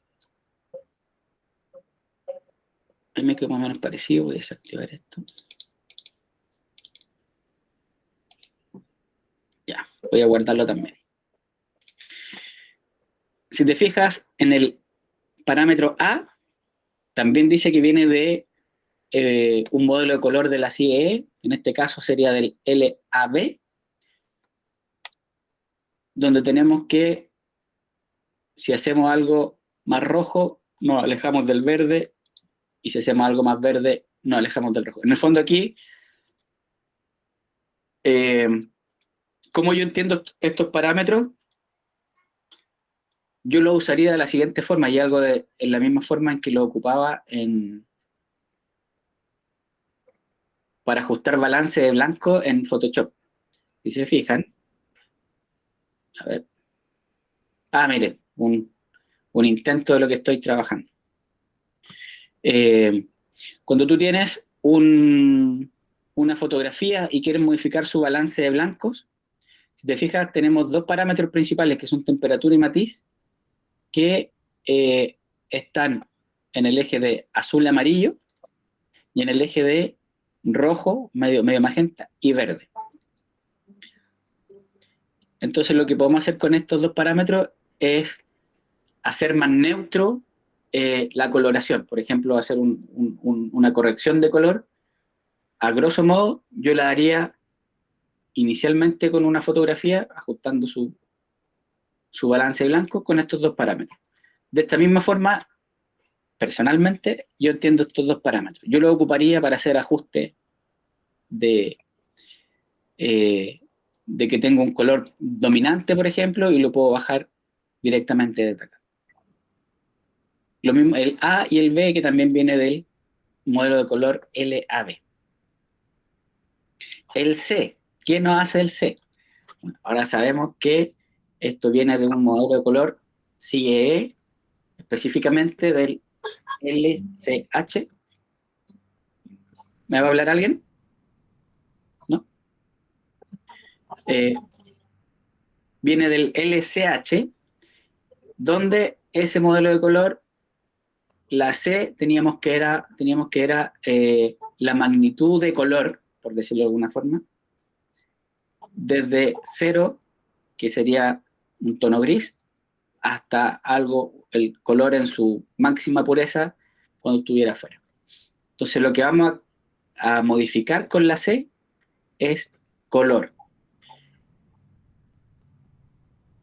Ahí me quedó más o menos parecido. Voy a desactivar esto. Ya, voy a guardarlo también. Si te fijas, en el parámetro A, también dice que viene de un modelo de color de la CIE, en este caso sería del LAB, donde tenemos que, si hacemos algo más rojo, nos alejamos del verde, y si hacemos algo más verde, nos alejamos del rojo. En el fondo aquí, ¿cómo yo entiendo estos parámetros? Yo lo usaría de la siguiente forma, y algo en la misma forma en que lo ocupaba para ajustar balance de blanco en Photoshop. Si se fijan, a ver. Miren, un intento de lo que estoy trabajando. Cuando tú tienes una fotografía y quieres modificar su balance de blancos, si te fijas, tenemos dos parámetros principales que son temperatura y matiz, que están en el eje de azul y amarillo y en el eje de rojo, medio magenta y verde. Entonces lo que podemos hacer con estos dos parámetros es hacer más neutro la coloración. Por ejemplo, hacer una corrección de color. A grosso modo, yo la haría inicialmente con una fotografía, ajustando su balance blanco con estos dos parámetros. De esta misma forma, personalmente, yo entiendo estos dos parámetros. Yo lo ocuparía para hacer ajuste de que tengo un color dominante, por ejemplo, y lo puedo bajar directamente desde acá. Lo mismo el A y el B, que también viene del modelo de color LAB. El C, ¿qué nos hace el C? Bueno, ahora sabemos que esto viene de un modelo de color CEE, específicamente del LCH. ¿Me va a hablar alguien? ¿No? Viene del LCH, donde ese modelo de color, la C teníamos que era la magnitud de color, por decirlo de alguna forma, desde 0, que sería un tono gris, hasta algo, el color en su máxima pureza cuando estuviera afuera. Entonces lo que vamos a modificar con la C es color.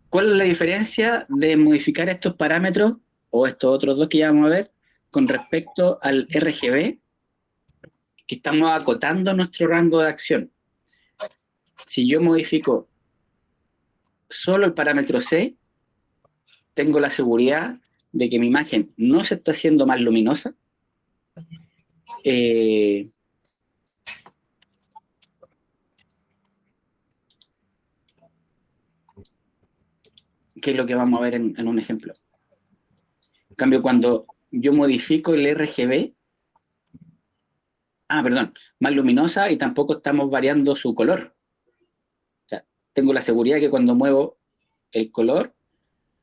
¿Cuál es la diferencia de modificar estos parámetros, o estos otros dos que ya vamos a ver, con respecto al RGB, que estamos acotando nuestro rango de acción? Si yo modifico solo el parámetro C, tengo la seguridad de que mi imagen no se está haciendo más luminosa, que es lo que vamos a ver en un ejemplo. En cambio, cuando yo modifico el RGB, más luminosa, y tampoco estamos variando su color. O sea, tengo la seguridad que cuando muevo el color,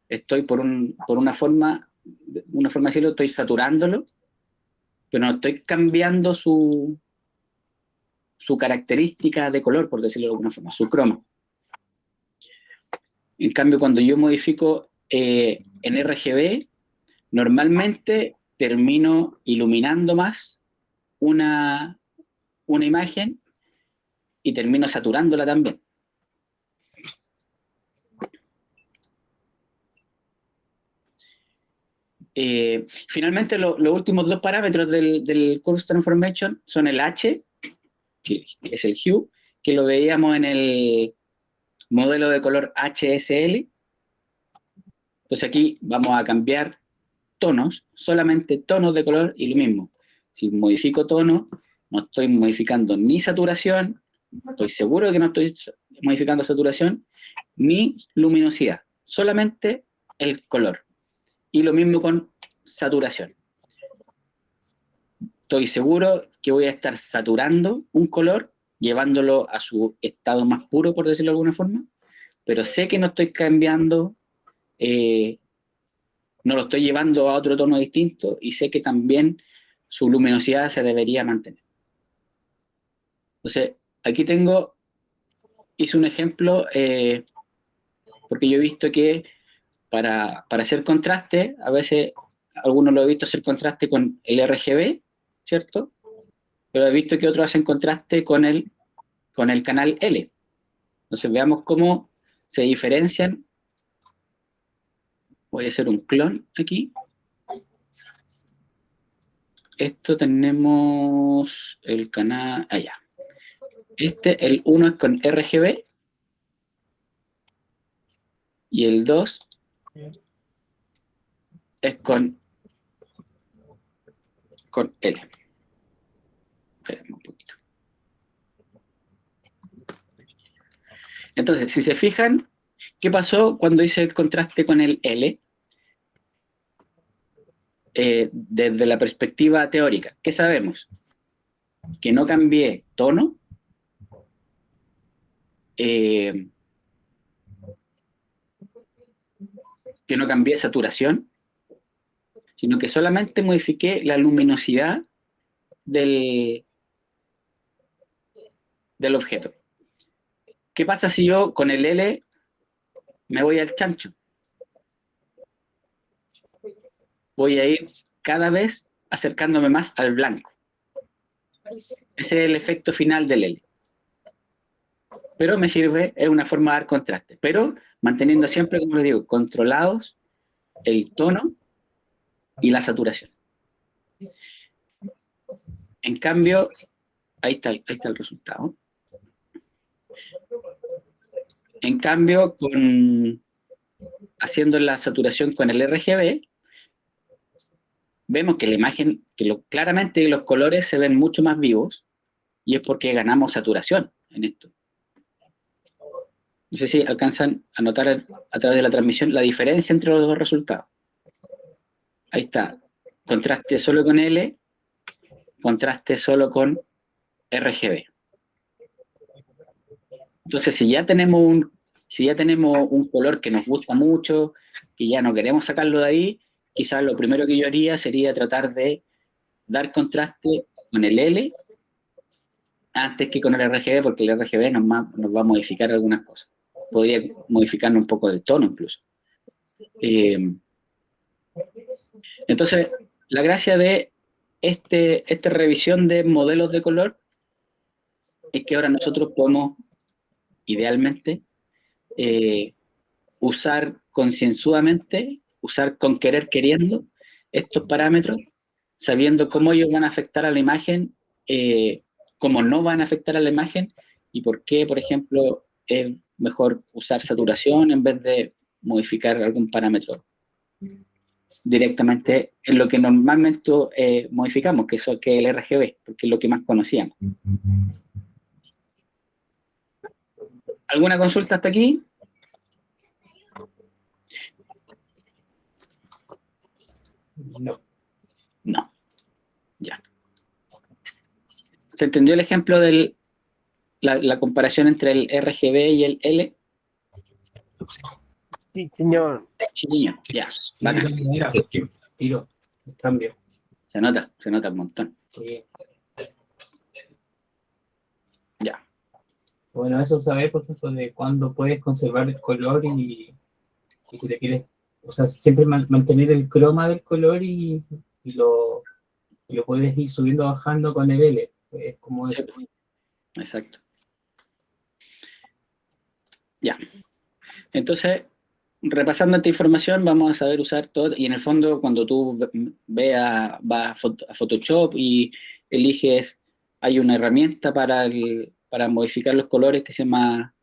estoy por una forma de decirlo, estoy saturándolo, pero no estoy cambiando su característica de color, por decirlo de alguna forma, su croma. En cambio, cuando yo modifico en RGB, normalmente termino iluminando más una imagen y termino saturándola también. Finalmente, los últimos dos parámetros del Curves Transformation son el H, que es el Hue, que lo veíamos en el modelo de color HSL. Entonces aquí vamos a cambiar tonos, solamente tonos de color, y lo mismo. Si modifico tono, no estoy modificando ni saturación, estoy seguro de que no estoy modificando saturación, ni luminosidad, solamente el color. Y lo mismo con saturación. Estoy seguro que voy a estar saturando un color, llevándolo a su estado más puro, por decirlo de alguna forma, pero sé que no estoy cambiando, no lo estoy llevando a otro tono distinto, y sé que también su luminosidad se debería mantener. Entonces, aquí hice un ejemplo, porque yo he visto que para hacer contraste, a veces algunos lo he visto hacer contraste con el RGB, ¿cierto? Pero he visto que otros hacen contraste con el canal L. Entonces veamos cómo se diferencian. Voy a hacer un clon aquí. Esto tenemos el canal allá. El 1 es con RGB y el 2 es con L. Esperemos un poquito. Entonces, si se fijan, ¿qué pasó cuando hice el contraste con el L? Desde la perspectiva teórica, ¿qué sabemos? Que no cambié tono, que no cambié saturación, sino que solamente modifiqué la luminosidad del objeto. ¿Qué pasa si yo con el L me voy al chancho? Voy a ir cada vez acercándome más al blanco. Ese es el efecto final del L. Pero me sirve, es una forma de dar contraste, pero manteniendo siempre, como les digo, controlados el tono y la saturación. En cambio, ahí está el resultado. En cambio, haciendo la saturación con el RGB, vemos que la imagen, claramente los colores se ven mucho más vivos, y es porque ganamos saturación en esto. No sé si alcanzan a notar a través de la transmisión la diferencia entre los dos resultados. Ahí está, contraste solo con L, contraste solo con RGB. Entonces, si ya tenemos un color que nos gusta mucho, que ya no queremos sacarlo de ahí, quizás lo primero que yo haría sería tratar de dar contraste con el L antes que con el RGB, porque el RGB nos va a modificar algunas cosas. Podría modificarnos un poco del tono incluso. Entonces, la gracia de esta revisión de modelos de color es que ahora nosotros podemos, idealmente, usar concienzudamente, usar con querer queriendo estos parámetros, sabiendo cómo ellos van a afectar a la imagen, cómo no van a afectar a la imagen, y por qué, por ejemplo, es mejor usar saturación en vez de modificar algún parámetro directamente en lo que normalmente modificamos, que es el RGB, porque es lo que más conocíamos. ¿Alguna consulta hasta aquí? No. No. Ya. ¿Se entendió el ejemplo de la comparación entre el RGB y el L? Sí, señor. Sí, niño. Ya. Bacán. Mira, tiro, cambio. Se nota un montón. Sí. Ya. Bueno, eso saber, por ejemplo, de cuándo puedes conservar el color y si le quieres, o sea, siempre mantener el croma del color y lo puedes ir subiendo o bajando con el L. Es como eso. Exacto. Ya. Entonces, repasando esta información, vamos a saber usar todo, y en el fondo, cuando tú vas a Photoshop y eliges, hay una herramienta para modificar los colores que se llama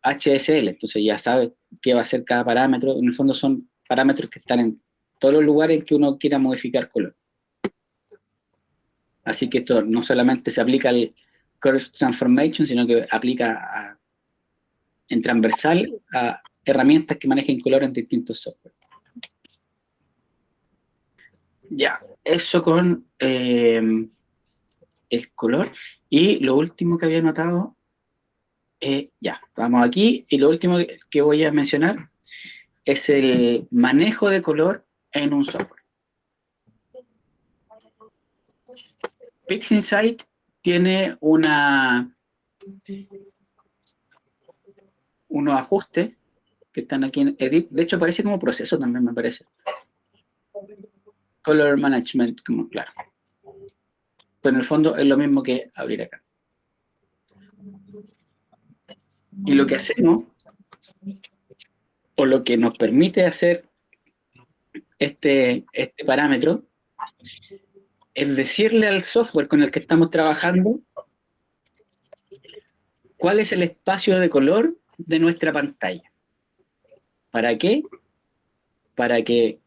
HSL, entonces ya sabes qué va a ser cada parámetro. En el fondo son parámetros que están en todos los lugares que uno quiera modificar color. Así que esto no solamente se aplica al Curve Transformation, sino que aplica en transversal a herramientas que manejen color en distintos software. Ya, eso con el color. Y lo último que había notado, ya, vamos aquí, y lo último que voy a mencionar es el manejo de color en un software. PixInsight tiene unos ajustes que están aquí en Edit. De hecho, aparece como proceso también, me parece. Color Management, como claro. Pero en el fondo es lo mismo que abrir acá. Y lo que hacemos, o lo que nos permite hacer este parámetro, es decirle al software con el que estamos trabajando cuál es el espacio de color de nuestra pantalla. ¿Para qué? Para que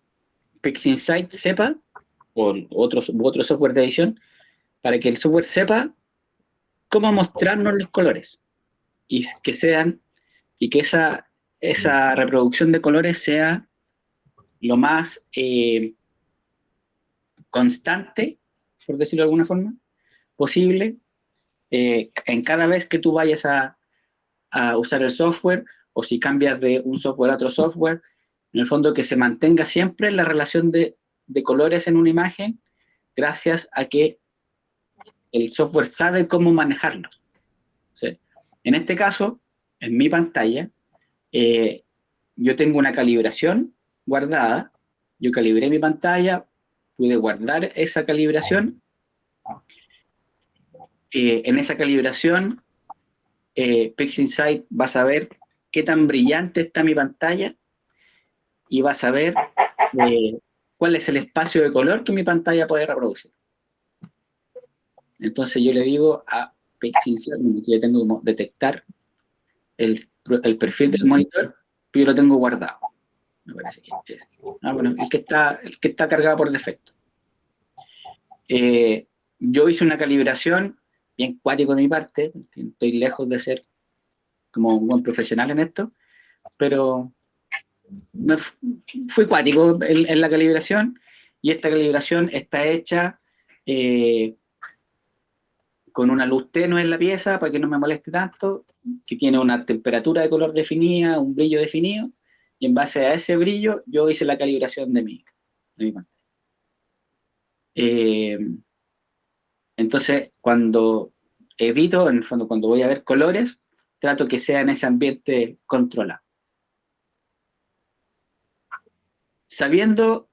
PixInsight sepa, o otro software de edición, para que el software sepa cómo mostrarnos los colores y que esa reproducción de colores sea lo más constante, por decirlo de alguna forma, posible, en cada vez que tú vayas a usar el software, o si cambias de un software a otro software, en el fondo que se mantenga siempre la relación de colores en una imagen, gracias a que el software sabe cómo manejarlos. ¿Sí? En este caso, en mi pantalla, yo tengo una calibración guardada, yo calibré mi pantalla, pude guardar esa calibración. En esa calibración, PixInsight va a saber qué tan brillante está mi pantalla y va a saber cuál es el espacio de color que mi pantalla puede reproducir. Entonces yo le digo a PixInsight, que yo tengo como detectar el perfil del monitor, yo lo tengo guardado. Me parece que es. Bueno, el que está cargado por defecto. Yo hice una calibración bien cuático de mi parte, estoy lejos de ser como un buen profesional en esto, pero fui cuático en la calibración, y esta calibración está hecha con una luz tenue en la pieza para que no me moleste tanto, que tiene una temperatura de color definida, un brillo definido, y en base a ese brillo yo hice la calibración de mi pantalla. Entonces, cuando evito, en el fondo, cuando voy a ver colores, trato que sea en ese ambiente controlado. Sabiendo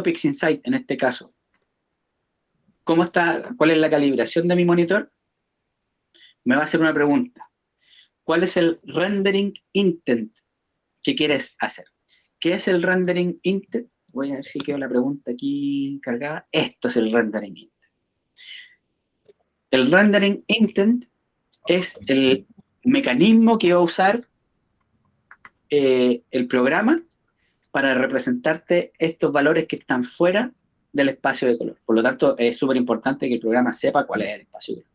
PixInsight en este caso, ¿cuál es la calibración de mi monitor? Me va a hacer una pregunta. ¿Cuál es el rendering intent que quieres hacer? ¿Qué es el rendering intent? Voy a ver si quedó la pregunta aquí cargada. Esto es el rendering intent. El rendering intent es el mecanismo que va a usar el programa para representarte estos valores que están fuera del espacio de color. Por lo tanto, es súper importante que el programa sepa cuál es el espacio de color.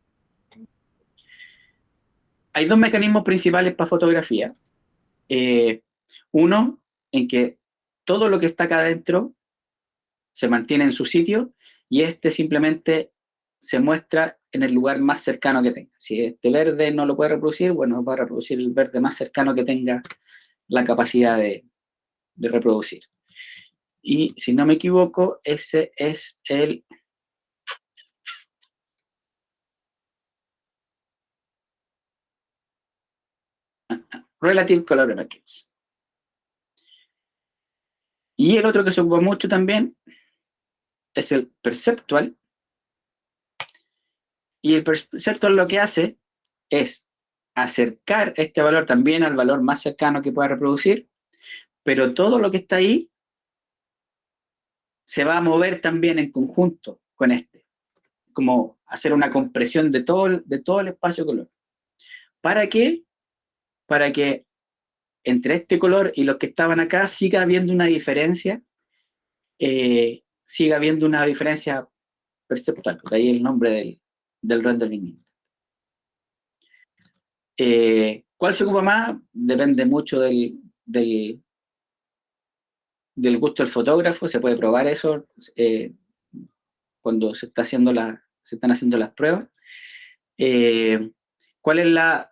Hay dos mecanismos principales para fotografía. Uno, en que todo lo que está acá adentro se mantiene en su sitio y este simplemente se muestra en el lugar más cercano que tenga. Si este verde no lo puede reproducir, bueno, va a reproducir el verde más cercano que tenga la capacidad de reproducir. Y si no me equivoco, ese es el Relative Colorimetrics. Y el otro que se ocupa mucho también es el Perceptual. Y el Perceptual lo que hace es acercar este valor también al valor más cercano que pueda reproducir, pero todo lo que está ahí se va a mover también en conjunto con este, como hacer una compresión de todo el espacio color. ¿Para qué? Para que entre este color y los que estaban acá siga habiendo una diferencia, perceptual, de ahí el nombre del rendering. ¿Cuál se ocupa más? Depende mucho del gusto del fotógrafo, se puede probar eso cuando se están haciendo las pruebas. ¿Cuál es la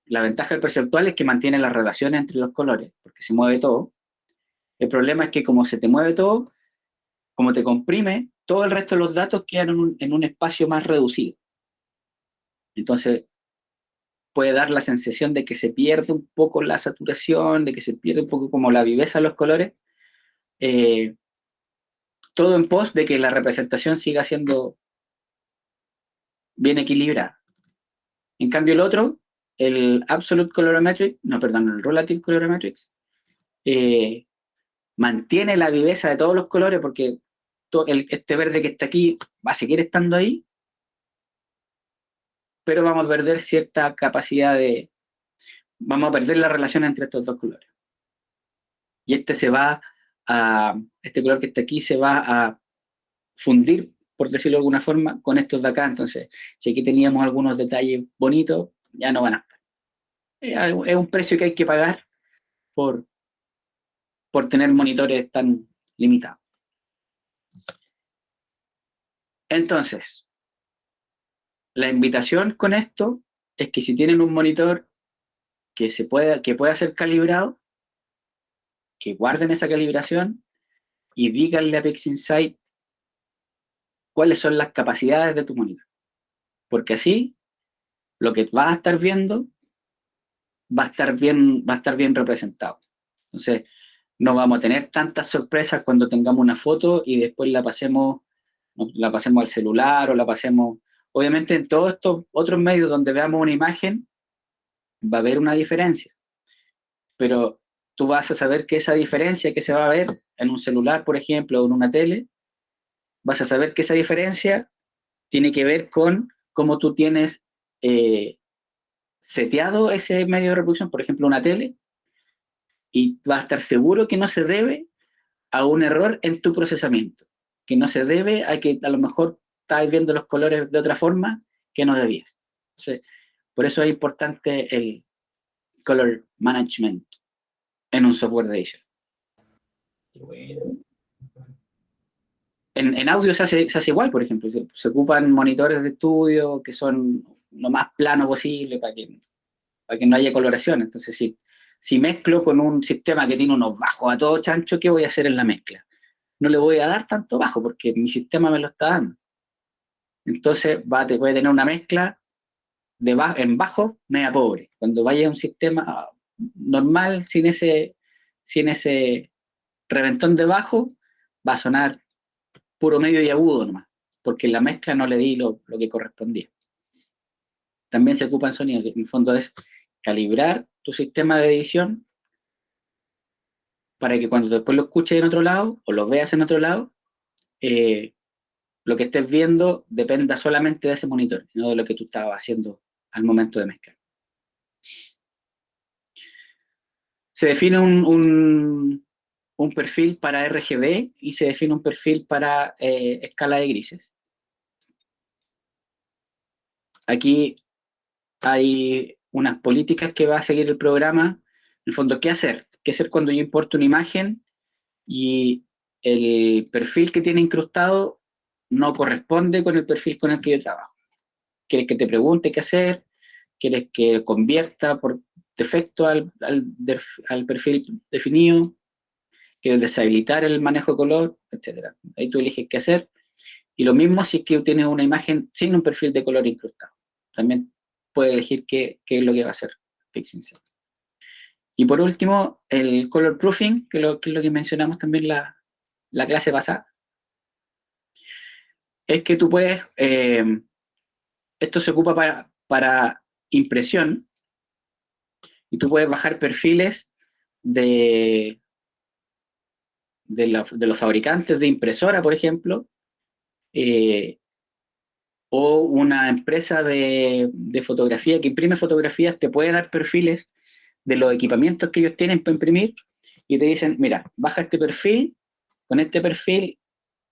ventaja del perceptual? Es que mantiene las relaciones entre los colores, porque se mueve todo. El problema es que como se te mueve todo, como te comprime, todo el resto de los datos quedan en un espacio más reducido. Entonces, puede dar la sensación de que se pierde un poco la saturación, de que se pierde un poco como la viveza de los colores, todo en pos de que la representación siga siendo bien equilibrada. En cambio el otro, el Absolute Colorimetric, el Relative Colorimetrics, mantiene la viveza de todos los colores porque este verde que está aquí va a seguir estando ahí, pero vamos a perder cierta capacidad vamos a perder la relación entre estos dos colores. Y este color que está aquí se va a fundir, por decirlo de alguna forma, con estos de acá. Entonces, si aquí teníamos algunos detalles bonitos, ya no van a estar. Es un precio que hay que pagar por tener monitores tan limitados. Entonces, la invitación con esto es que si tienen un monitor que pueda ser calibrado, que guarden esa calibración y díganle a PixInsight cuáles son las capacidades de tu monitor. Porque así, lo que vas a estar viendo va a estar bien representado. Entonces, no vamos a tener tantas sorpresas cuando tengamos una foto y después la pasemos al celular o la pasemos... Obviamente en todos estos otros medios donde veamos una imagen va a haber una diferencia, pero tú vas a saber que esa diferencia que se va a ver en un celular, por ejemplo, o en una tele, vas a saber que esa diferencia tiene que ver con cómo tú tienes seteado ese medio de reproducción, por ejemplo, una tele, y vas a estar seguro que no se debe a un error en tu procesamiento, que no se debe a que a lo mejor estás viendo los colores de otra forma que no debías. Entonces, por eso es importante el color management en un software de edición. Qué bueno. En audio se hace igual, por ejemplo. Se ocupan monitores de estudio que son lo más plano posible para que no haya coloración. Entonces, si mezclo con un sistema que tiene unos bajos a todo chancho, ¿qué voy a hacer en la mezcla? No le voy a dar tanto bajo porque mi sistema me lo está dando. Entonces te puede tener una mezcla en bajo, media pobre. Cuando vaya a un sistema normal, sin ese reventón de bajo, va a sonar puro medio y agudo nomás, porque en la mezcla no le di lo que correspondía. También se ocupa en sonido, que en el fondo es calibrar tu sistema de edición para que cuando después lo escuches en otro lado o lo veas en otro lado, lo que estés viendo dependa solamente de ese monitor, no de lo que tú estabas haciendo al momento de mezclar. Se define un perfil para RGB y se define un perfil para escala de grises. Aquí hay unas políticas que va a seguir el programa. En el fondo, ¿qué hacer? ¿Qué hacer cuando yo importo una imagen y el perfil que tiene incrustado no corresponde con el perfil con el que yo trabajo? ¿Quieres que te pregunte qué hacer? ¿Quieres que convierta por defecto al perfil definido? ¿Quieres deshabilitar el manejo de color? Etcétera. Ahí tú eliges qué hacer. Y lo mismo si es que tienes una imagen sin un perfil de color incrustado. También puedes elegir qué es lo que va a hacer PixInsight. Y por último, el color proofing, que es lo que mencionamos también la clase pasada, es que tú puedes, esto se ocupa para impresión, y tú puedes bajar perfiles de los fabricantes de impresora, por ejemplo, o una empresa de fotografía que imprime fotografías te puede dar perfiles de los equipamientos que ellos tienen para imprimir y te dicen, mira, baja este perfil, con este perfil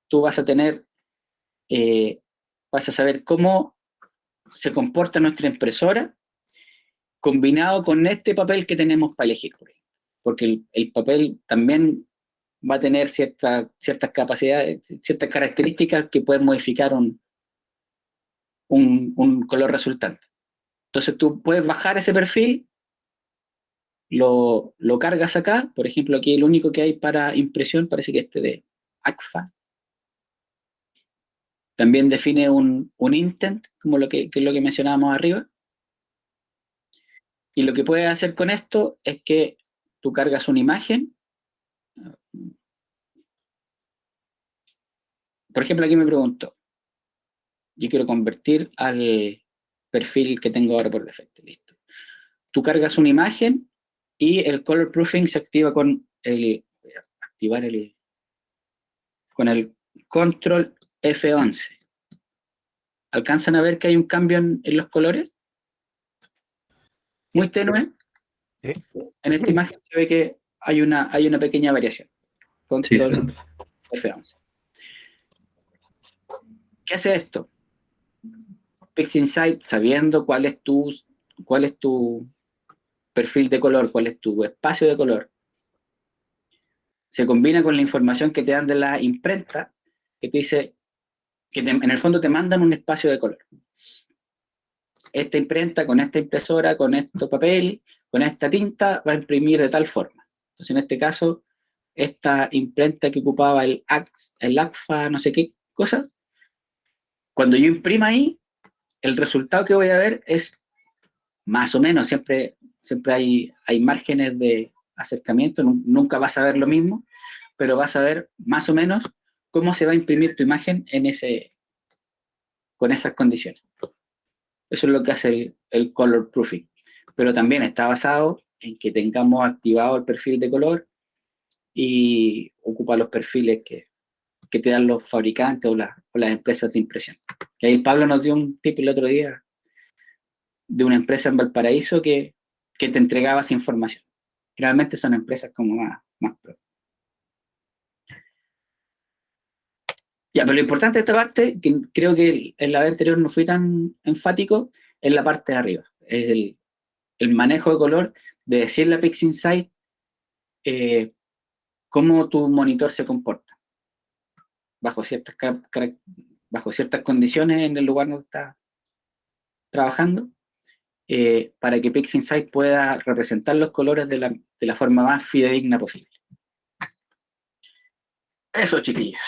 tú vas a tener, vas a saber cómo se comporta nuestra impresora combinado con este papel que tenemos para elegir, porque el papel también va a tener ciertas capacidades, ciertas características que pueden modificar un color resultante. Entonces tú puedes bajar ese perfil, lo cargas acá, por ejemplo aquí el único que hay para impresión parece que este de ACFA. También define un intent, como que es lo que mencionábamos arriba. Y lo que puedes hacer con esto es que tú cargas una imagen. Por ejemplo, aquí me pregunto, yo quiero convertir al perfil que tengo ahora por defecto. Listo. Tú cargas una imagen y el color proofing se activa con con el control F11. ¿Alcanzan a ver que hay un cambio en los colores? Muy tenue. Sí. En esta imagen se ve que hay una pequeña variación. Control F11. ¿Qué hace esto? PixInsight, sabiendo cuál es tu perfil de color, cuál es tu espacio de color, se combina con la información que te dan de la imprenta, que te dice que en el fondo te mandan un espacio de color. Esta imprenta, con esta impresora, con este papel, con esta tinta, va a imprimir de tal forma. Entonces, en este caso, esta imprenta que ocupaba el ACFA, no sé qué cosa, cuando yo imprima ahí, el resultado que voy a ver es más o menos, siempre hay márgenes de acercamiento, nunca vas a ver lo mismo, pero vas a ver más o menos cómo se va a imprimir tu imagen con esas condiciones. Eso es lo que hace el color proofing. Pero también está basado en que tengamos activado el perfil de color y ocupa los perfiles que te dan los fabricantes o las empresas de impresión. Y ahí el Pablo nos dio un tip el otro día de una empresa en Valparaíso que te entregaba esa información. Realmente son empresas como más pro. Ya, pero lo importante de esta parte, que creo que en la vez anterior no fui tan enfático, es la parte de arriba. Es el manejo de color, de decirle a PixInsight cómo tu monitor se comporta bajo ciertas condiciones en el lugar donde está trabajando, para que PixInsight pueda representar los colores de la forma más fidedigna posible. Eso, chiquillos.